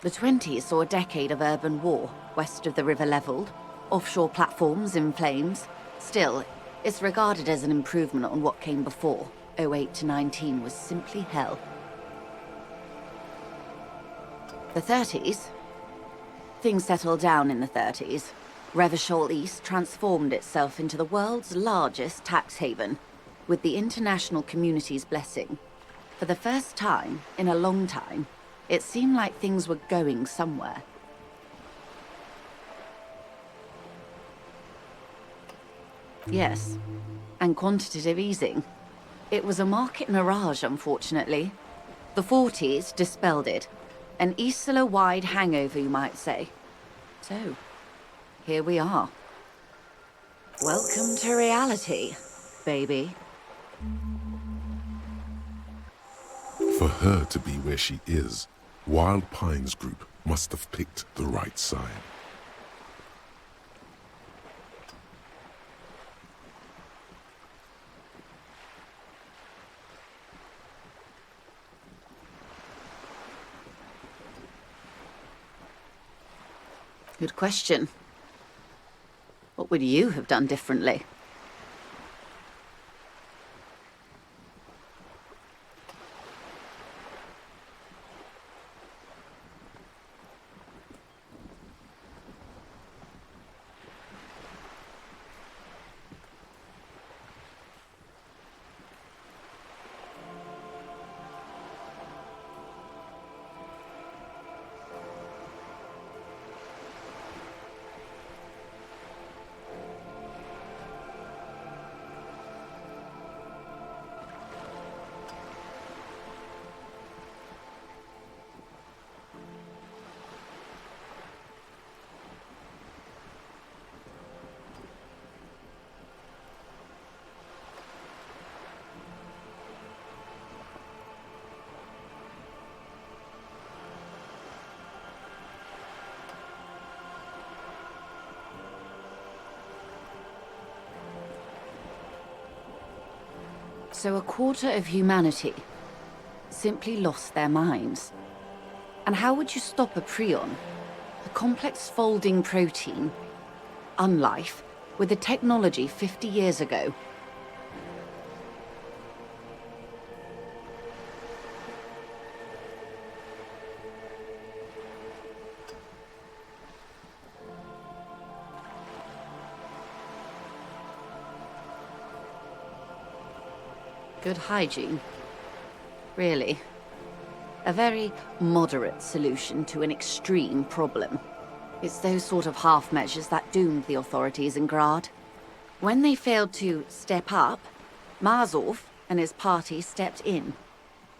Speaker 5: The 20s saw a decade of urban war, west of the river leveled, offshore platforms in flames. Still, it's regarded as an improvement on what came before. 08 to 19 was simply hell. The 30s? Things settled down in the 30s. Revachol East transformed itself into the world's largest tax haven, with the international community's blessing. For the first time in a long time, it seemed like things were going somewhere. Yes, and quantitative easing. It was a market mirage, unfortunately. The 40s dispelled it. An Isla-wide hangover, you might say. So, here we are. Welcome to reality, baby.
Speaker 1: For her to be where she is, Wild Pines Group must have picked the right side.
Speaker 5: Good question. What would you have done differently? So a quarter of humanity simply lost their minds. And how would you stop a prion, a complex folding protein, unlife, with the technology 50 years ago? Good hygiene. Really. A very moderate solution to an extreme problem. It's those sort of half measures that doomed the authorities in Grad. When they failed to step up, Marzov and his party stepped in.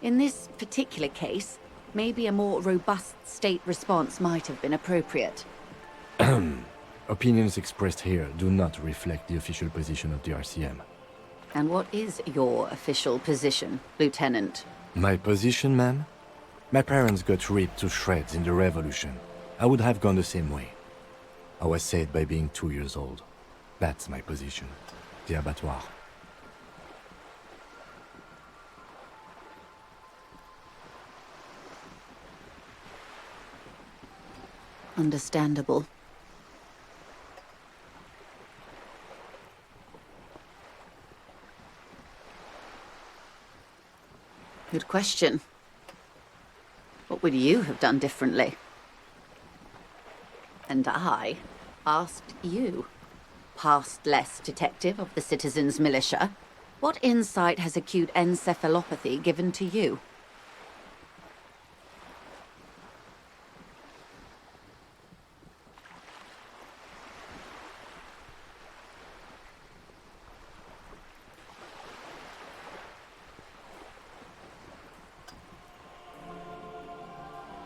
Speaker 5: In this particular case, maybe a more robust state response might have been appropriate.
Speaker 2: Opinions expressed here do not reflect the official position of the RCM.
Speaker 5: And what is your official position, Lieutenant?
Speaker 2: My position, ma'am? My parents got ripped to shreds in the revolution. I would have gone the same way. I was saved by being 2 years old. That's my position. The abattoir.
Speaker 5: Understandable. Good question. What would you have done differently? And I asked you, past-less detective of the Citizens Militia, what insight has acute encephalopathy given to you?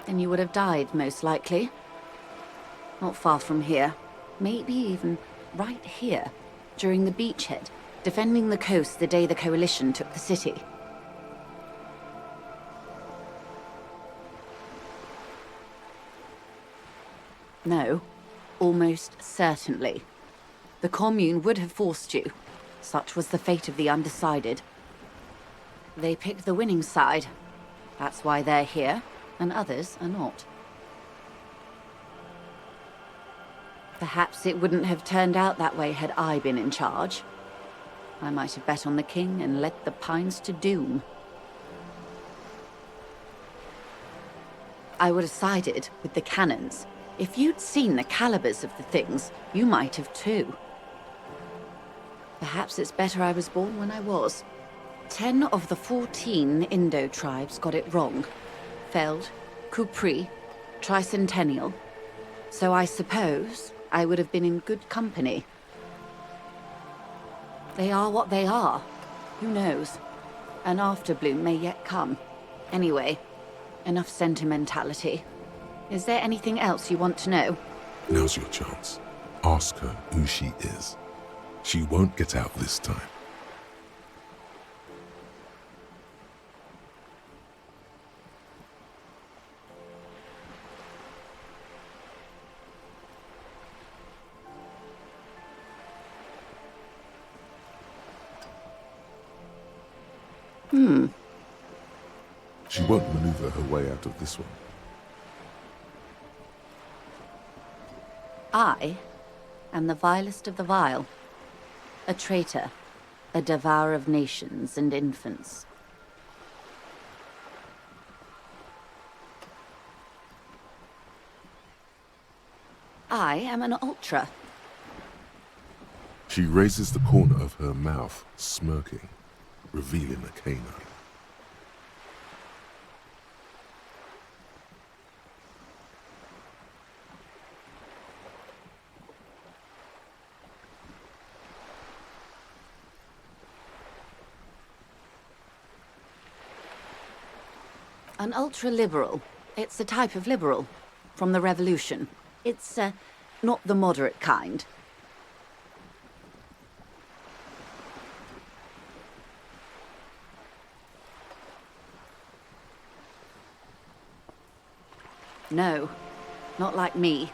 Speaker 5: Then you would have died, most likely. Not far from here. Maybe even right here, during the beachhead, defending the coast the day the Coalition took the city. No, almost certainly. The Commune would have forced you. Such was the fate of the undecided. They picked the winning side. That's why they're here, and others are not. Perhaps it wouldn't have turned out that way had I been in charge. I might have bet on the king and led the Pines to doom. I would have sided with the cannons. If you'd seen the calibers of the things, you might have too. Perhaps it's better I was born when I was. 10 of the 14 Indo tribes got it wrong. Feld, Kupri, Tricentennial. So I suppose I would have been in good company. They are what they are. Who knows? An afterbloom may yet come. Anyway, enough sentimentality. Is there anything else you want to know?
Speaker 1: Now's your chance. Ask her who she is. She won't get out this time. She won't maneuver her way out of this one.
Speaker 5: I am the vilest of the vile. A traitor, a devourer of nations and infants. I am an ultra.
Speaker 1: She raises the corner of her mouth, smirking, revealing a canine.
Speaker 5: An ultra-liberal. It's a type of liberal. From the revolution. It's, not the moderate kind. No, not like me.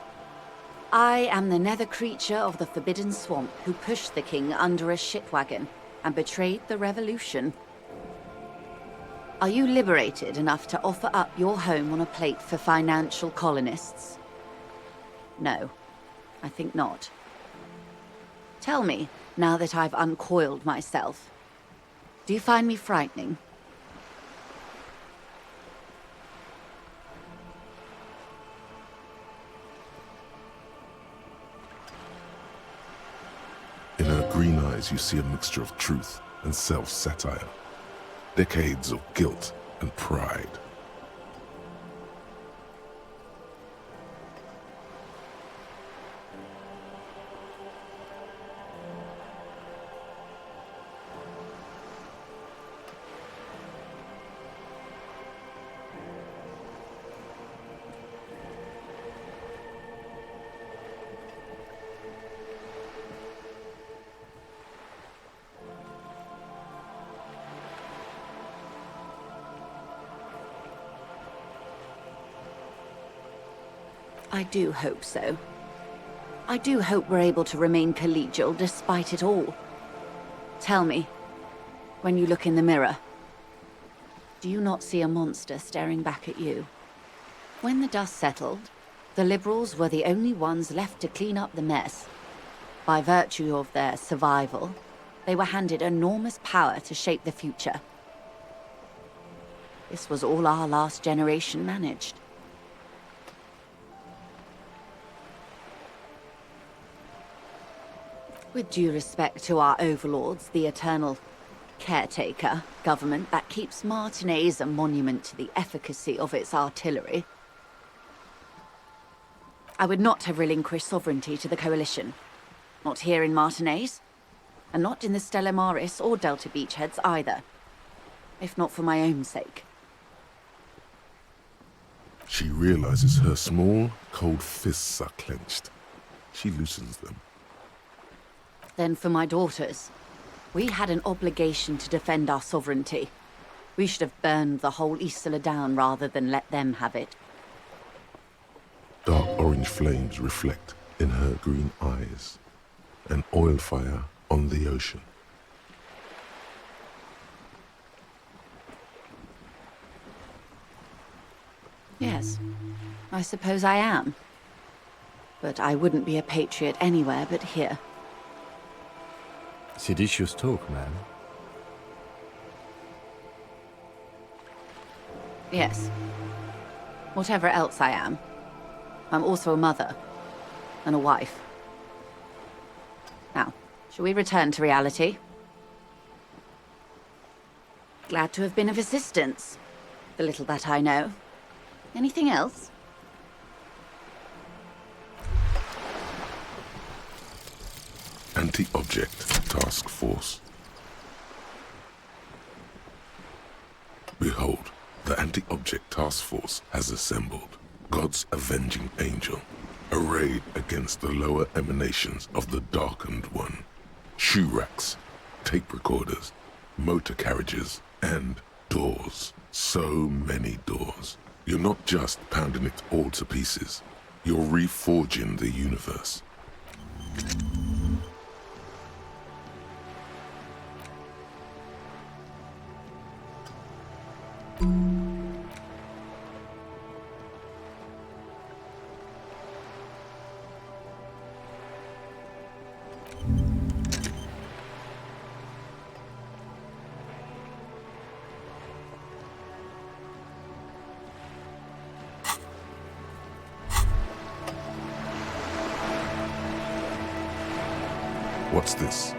Speaker 5: I am the nether creature of the Forbidden Swamp who pushed the king under a shitwagon and betrayed the revolution. Are you liberated enough to offer up your home on a plate for financial colonists? No, I think not. Tell me, now that I've uncoiled myself, do you find me frightening?
Speaker 1: In her green eyes, you see a mixture of truth and self-satire. Decades of guilt and pride.
Speaker 5: I do hope so. I do hope we're able to remain collegial despite it all. Tell me, when you look in the mirror, do you not see a monster staring back at you? When the dust settled, the liberals were the only ones left to clean up the mess. By virtue of their survival, they were handed enormous power to shape the future. This was all our last generation managed. With due respect to our overlords, the eternal caretaker government that keeps Martinez a monument to the efficacy of its artillery, I would not have relinquished sovereignty to the Coalition. Not here in Martinez, and not in the Stella Maris or Delta beachheads either, if not for my own sake.
Speaker 1: She realizes her small, cold fists are clenched. She loosens them.
Speaker 5: Then for my daughters, we had an obligation to defend our sovereignty. We should have burned the whole Isla down rather than let them have it.
Speaker 1: Dark orange flames reflect in her green eyes. An oil fire on the ocean.
Speaker 5: Yes, I suppose I am. But I wouldn't be a patriot anywhere but here.
Speaker 2: Seditious talk, man.
Speaker 5: Yes. Whatever else I am, I'm also a mother and a wife. Now, shall we return to reality? Glad to have been of assistance. The little that I know. Anything else?
Speaker 1: Anti-Object Task Force. Behold, the Anti-Object Task Force has assembled. God's avenging angel, arrayed against the lower emanations of the Darkened One. Shoe racks, tape recorders, motor carriages, and doors. So many doors. You're not just pounding it all to pieces. You're reforging the universe. What's this?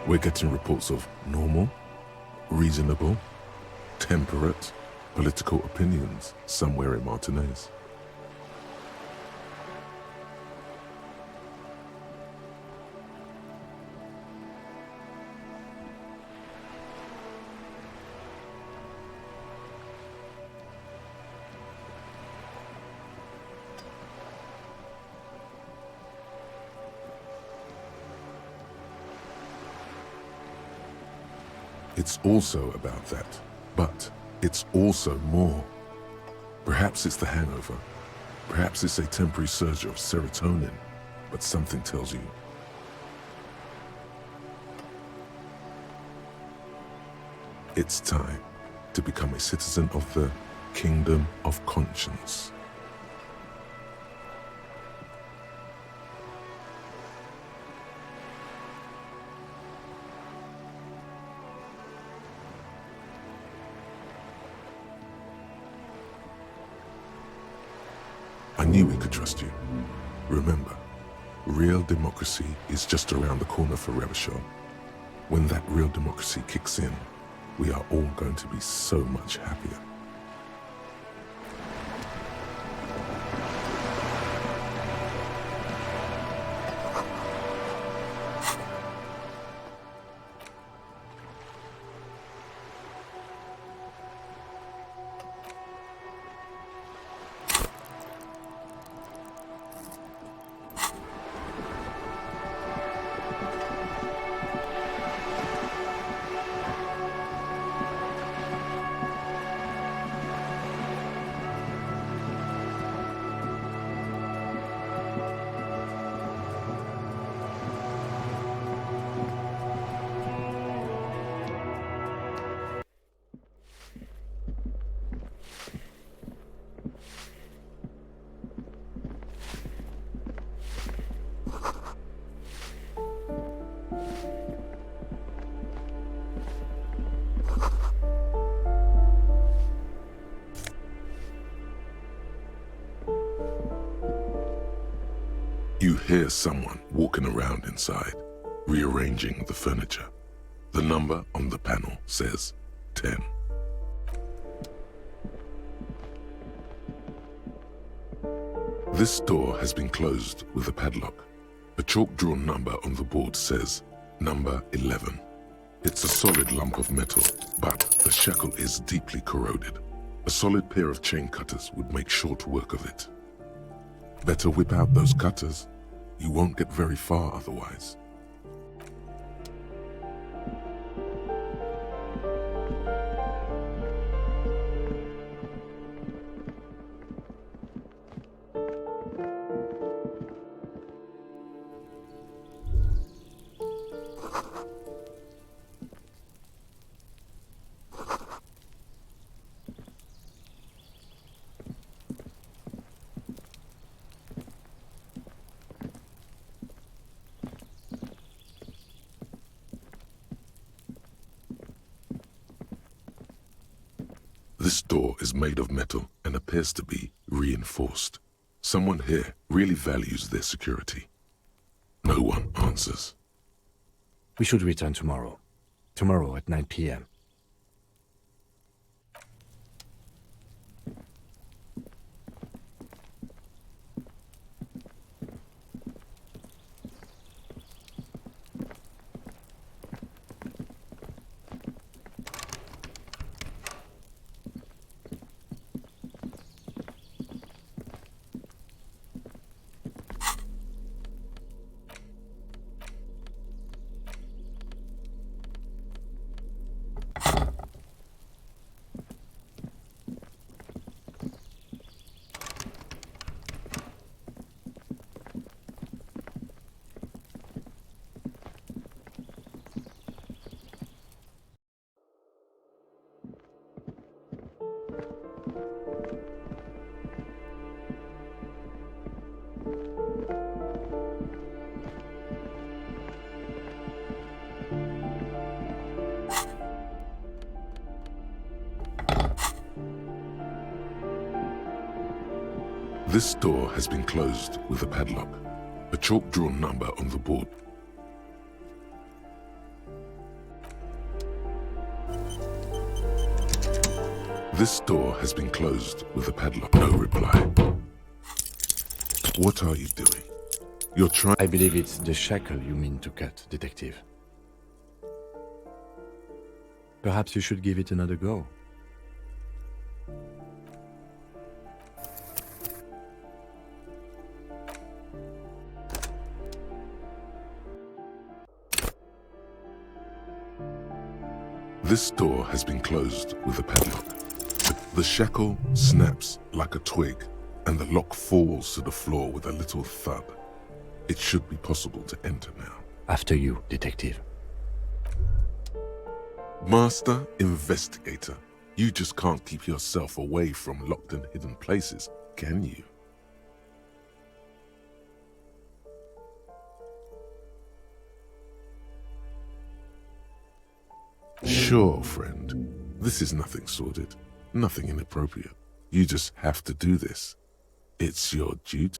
Speaker 1: We're getting reports of normal, reasonable, temperate political opinions somewhere in Martinez. It's also about that, but it's also more. Perhaps it's the hangover. Perhaps it's a temporary surge of serotonin, but something tells you. It's time to become a citizen of the Kingdom of Conscience. I knew we could trust you. Remember, real democracy is just around the corner for Rebishon. When that real democracy kicks in, we are all going to be so much happier. You hear someone walking around inside, rearranging the furniture. The number on the panel says 10. This door has been closed with a padlock. A chalk-drawn number on the board says number 11. It's a solid lump of metal, but the shackle is deeply corroded. A solid pair of chain cutters would make short work of it. Better whip out those cutters. You won't get very far otherwise. This door is made of metal and appears to be reinforced. Someone here really values their security. No one answers.
Speaker 2: We should return tomorrow. Tomorrow at 9 p.m.
Speaker 1: This door has been closed with a padlock. A chalk-drawn number on the board. This door has been closed with a padlock. No reply. What are you doing? You're trying...
Speaker 2: I believe it's the shackle you mean to cut, Detective. Perhaps you should give it another go.
Speaker 1: This door has been closed with a padlock. The shackle snaps like a twig, and the lock falls to the floor with a little thud. It should be possible to enter now.
Speaker 2: After you, Detective.
Speaker 1: Master Investigator, you just can't keep yourself away from locked and hidden places, can you? Sure, friend. This is nothing sordid, nothing inappropriate. You just have to do this. It's your duty.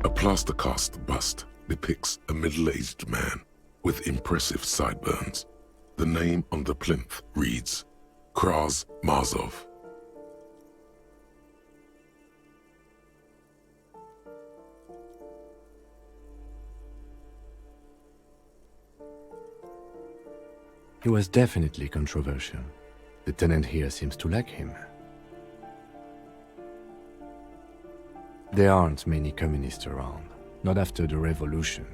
Speaker 1: A plaster-cast bust depicts a middle-aged man with impressive sideburns. The name on the plinth reads, Kraz Marzov.
Speaker 2: He was definitely controversial. The tenant here seems to like him. There aren't many communists around, not after the revolution.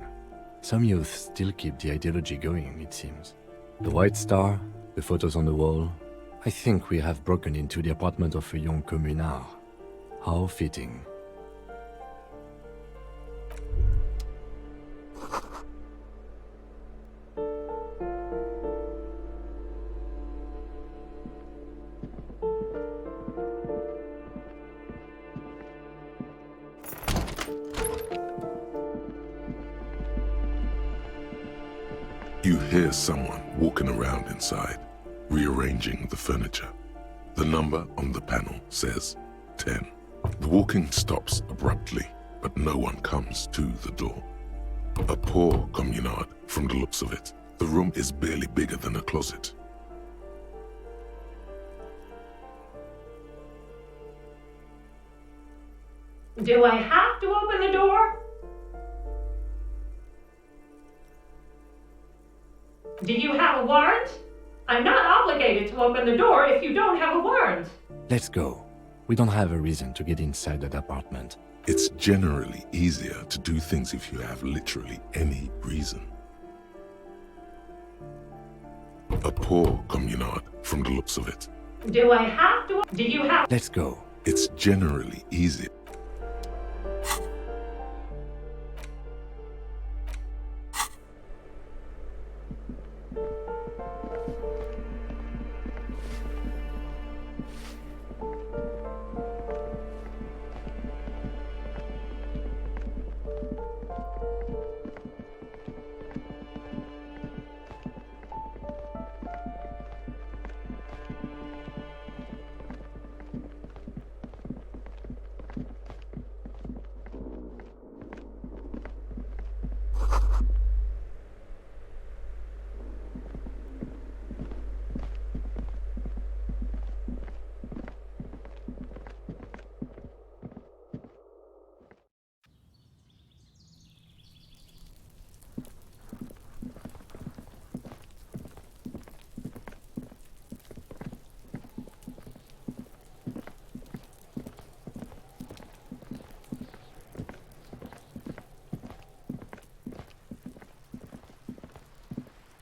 Speaker 2: Some youth still keep the ideology going, it seems. The White Star, the photos on the wall. I think we have broken into the apartment of a young communard. How fitting.
Speaker 1: You hear someone walking around inside, rearranging the furniture. The number on the panel says 10. The walking stops abruptly, but no one comes to the door. A poor communard from the looks of it. The room is barely bigger than a closet.
Speaker 14: Do I have to open the door? Do you have a warrant? I'm not obligated to open the door if you don't have a warrant.
Speaker 2: Let's go. We don't have a reason to get inside that apartment.
Speaker 1: It's generally easier to do things if you have literally any reason. A poor communard from the looks of it.
Speaker 14: Do I have to? Do you have?
Speaker 2: Let's go.
Speaker 1: It's generally easier.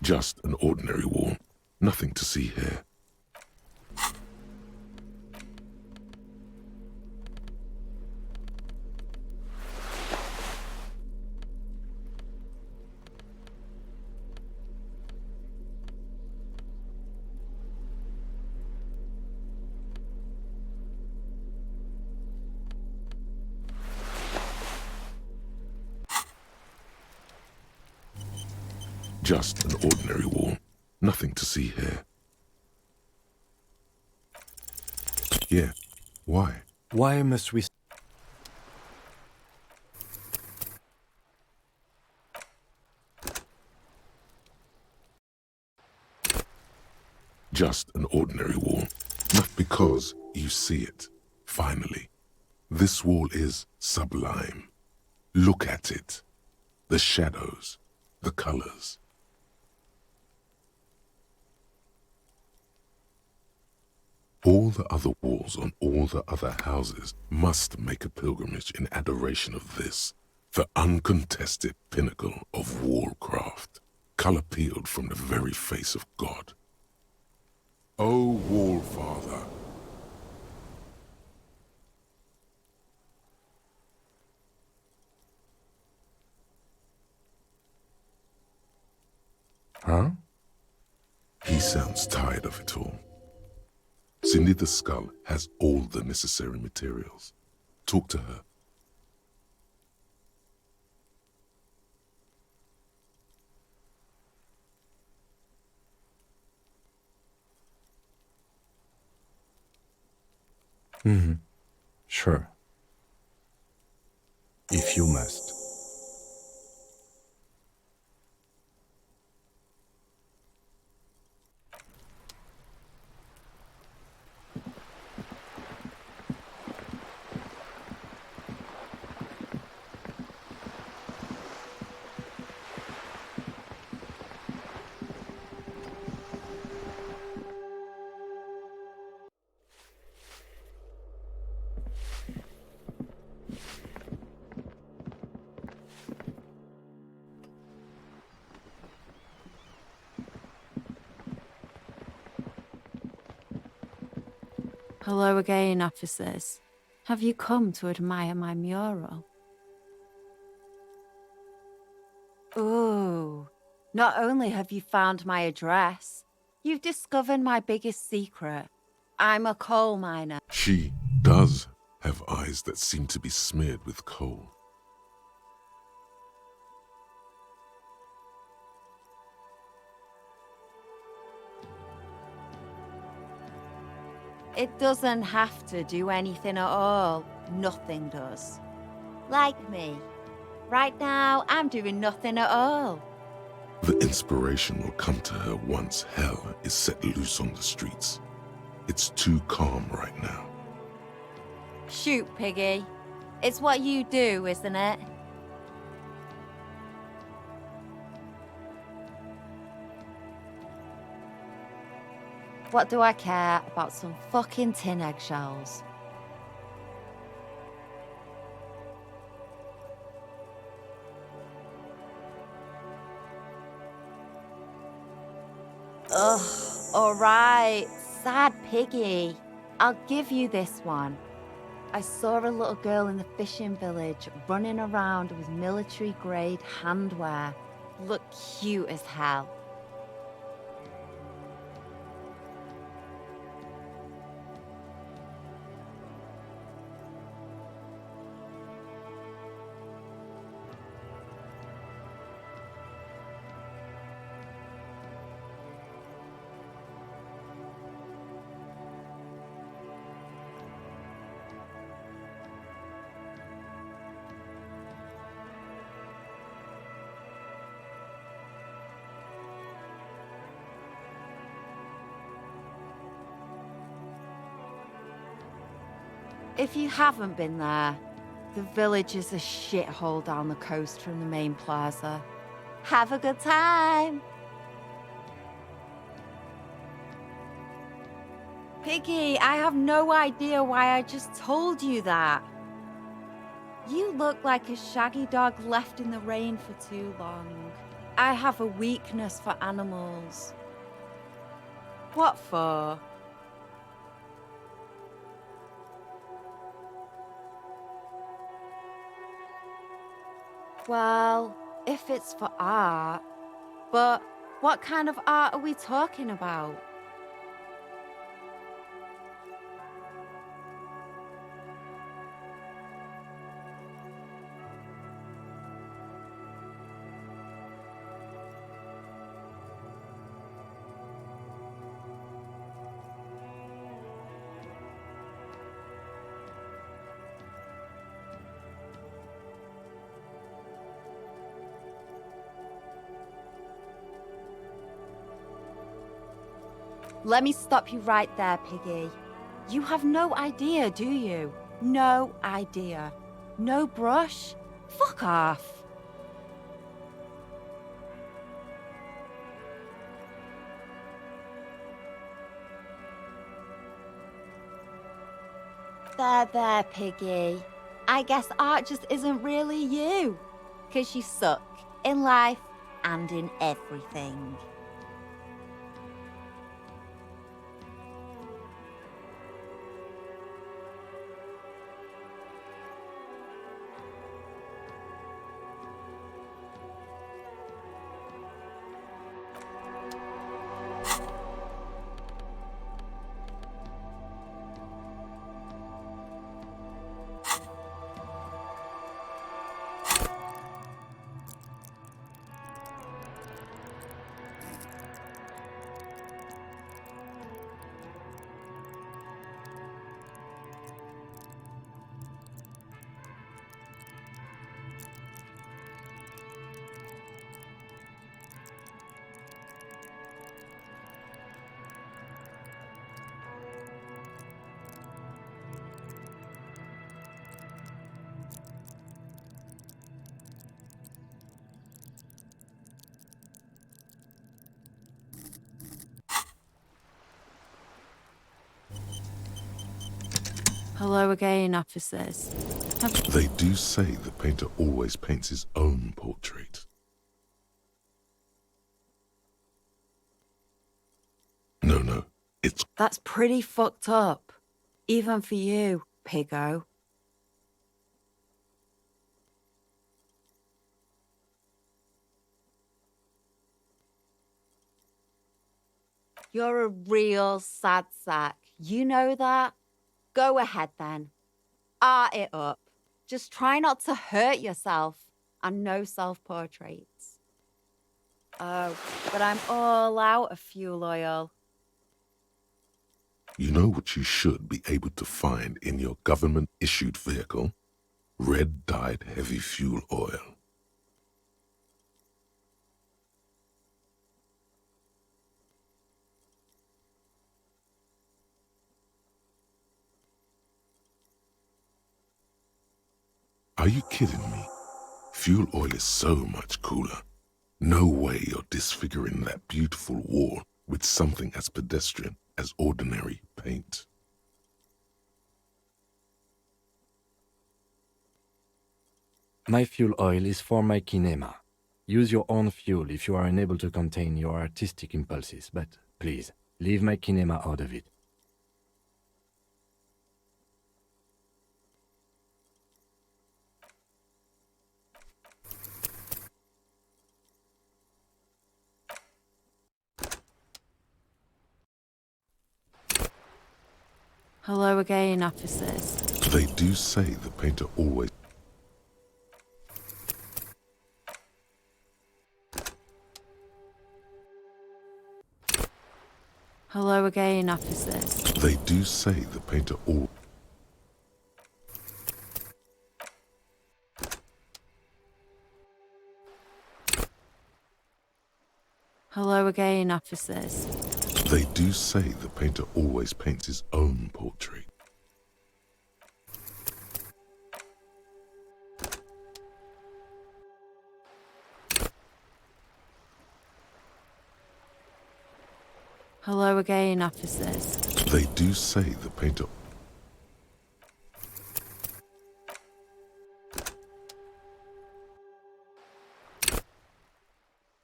Speaker 1: Just an ordinary wall. Nothing to see here. Just an ordinary wall. Nothing to see here. Yeah. Why?
Speaker 2: Why must we...
Speaker 1: Just an ordinary wall. Not because you see it. Finally. This wall is sublime. Look at it. The shadows. The colors. All the other walls on all the other houses must make a pilgrimage in adoration of this, the uncontested pinnacle of wallcraft, color peeled from the very face of God. O Wall Father, huh? He sounds tired of it all. Cindy the Skull has all the necessary materials. Talk to her.
Speaker 2: Sure. If you must.
Speaker 15: Hello again, officers. Have you come to admire my mural? Ooh, not only have you found my address, you've discovered my biggest secret. I'm a coal miner.
Speaker 1: She does have eyes that seem to be smeared with coal.
Speaker 15: It doesn't have to do anything at all. Nothing does. Like me. Right now, I'm doing nothing at all.
Speaker 1: The inspiration will come to her once hell is set loose on the streets. It's too calm right now.
Speaker 15: Shoot, Piggy. It's what you do, isn't it? What do I care about some fucking tin eggshells? Ugh, alright, sad Piggy. I'll give you this one. I saw a little girl in the fishing village running around with military-grade handwear. Looked cute as hell. If you haven't been there, the village is a shithole down the coast from the main plaza. Have a good time! Piggy, I have no idea why I just told you that. You look like a shaggy dog left in the rain for too long. I have a weakness for animals. What for? Well, if it's for art, but what kind of art are we talking about? Let me stop you right there, Piggy. You have no idea, do you? No idea. No brush? Fuck off. There, Piggy. I guess art just isn't really you. 'Cause you suck in life and in everything. Hello again, officers.
Speaker 1: They do say the painter always paints his own portrait. No, it's...
Speaker 15: That's pretty fucked up. Even for you, Piggo. You're a real sad sack. You know that? Go ahead then. Art it up. Just try not to hurt yourself. And no self-portraits. Oh, but I'm all out of fuel oil.
Speaker 1: You know what you should be able to find in your government-issued vehicle? Red-dyed heavy fuel oil. Are you kidding me? Fuel oil is so much cooler. No way you're disfiguring that beautiful wall with something as pedestrian as ordinary paint.
Speaker 2: My fuel oil is for my kinema. Use your own fuel if you are unable to contain your artistic impulses, but please, leave my kinema out of it.
Speaker 15: Hello again, officers.
Speaker 1: They do say the painter always...
Speaker 15: Hello again, officers.
Speaker 1: They do say the painter always...
Speaker 15: Hello again, officers.
Speaker 1: They do say the painter always paints his own portrait.
Speaker 15: Hello again, officers.
Speaker 1: They do say the painter...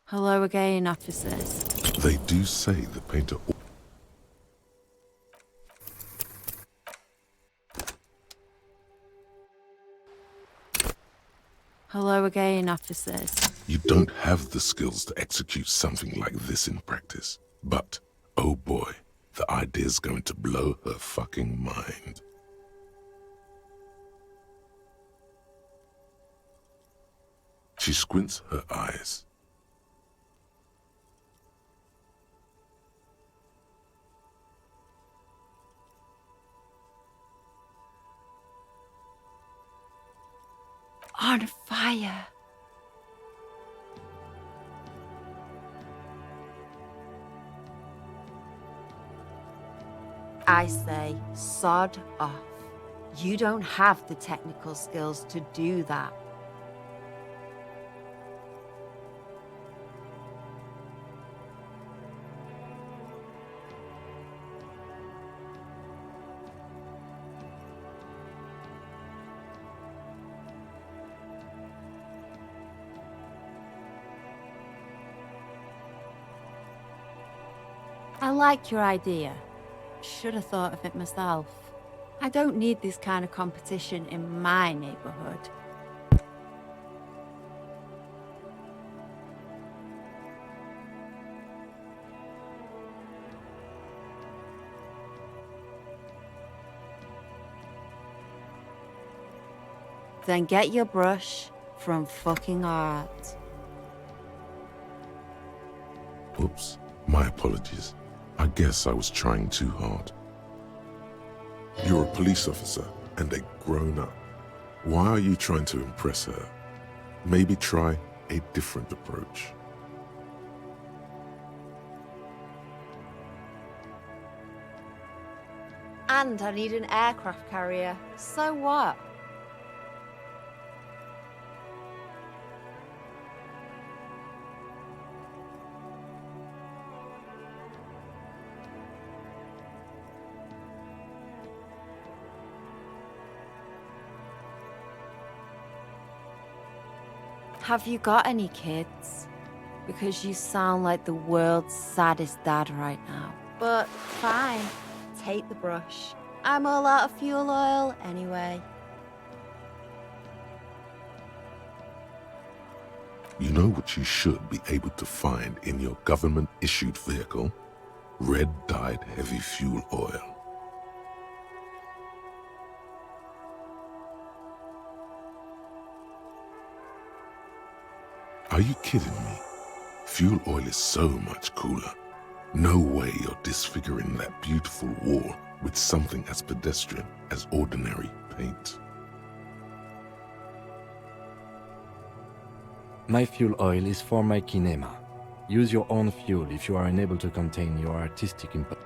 Speaker 15: Hello again, officers.
Speaker 1: They do say the painter...
Speaker 15: Hello again, officers.
Speaker 1: You don't have the skills to execute something like this in practice. But, oh boy, the idea's going to blow her fucking mind. She squints her eyes.
Speaker 15: On fire. I say, sod off. You don't have the technical skills to do that. I like your idea. Should have thought of it myself. I don't need this kind of competition in my neighborhood. Then get your brush from fucking art.
Speaker 1: Oops, my apologies. I guess I was trying too hard. You're a police officer and a grown-up. Why are you trying to impress her? Maybe try a different approach.
Speaker 15: And I need an aircraft carrier. So what? Have you got any kids? Because you sound like the world's saddest dad right now. But fine, take the brush. I'm all out of fuel oil anyway.
Speaker 1: You know what you should be able to find in your government-issued vehicle? Red-dyed heavy fuel oil. Are you kidding me? Fuel oil is so much cooler. No way you're disfiguring that beautiful wall with something as pedestrian as ordinary paint.
Speaker 2: My fuel oil is for my kinema. Use your own fuel if you are unable to contain your artistic input.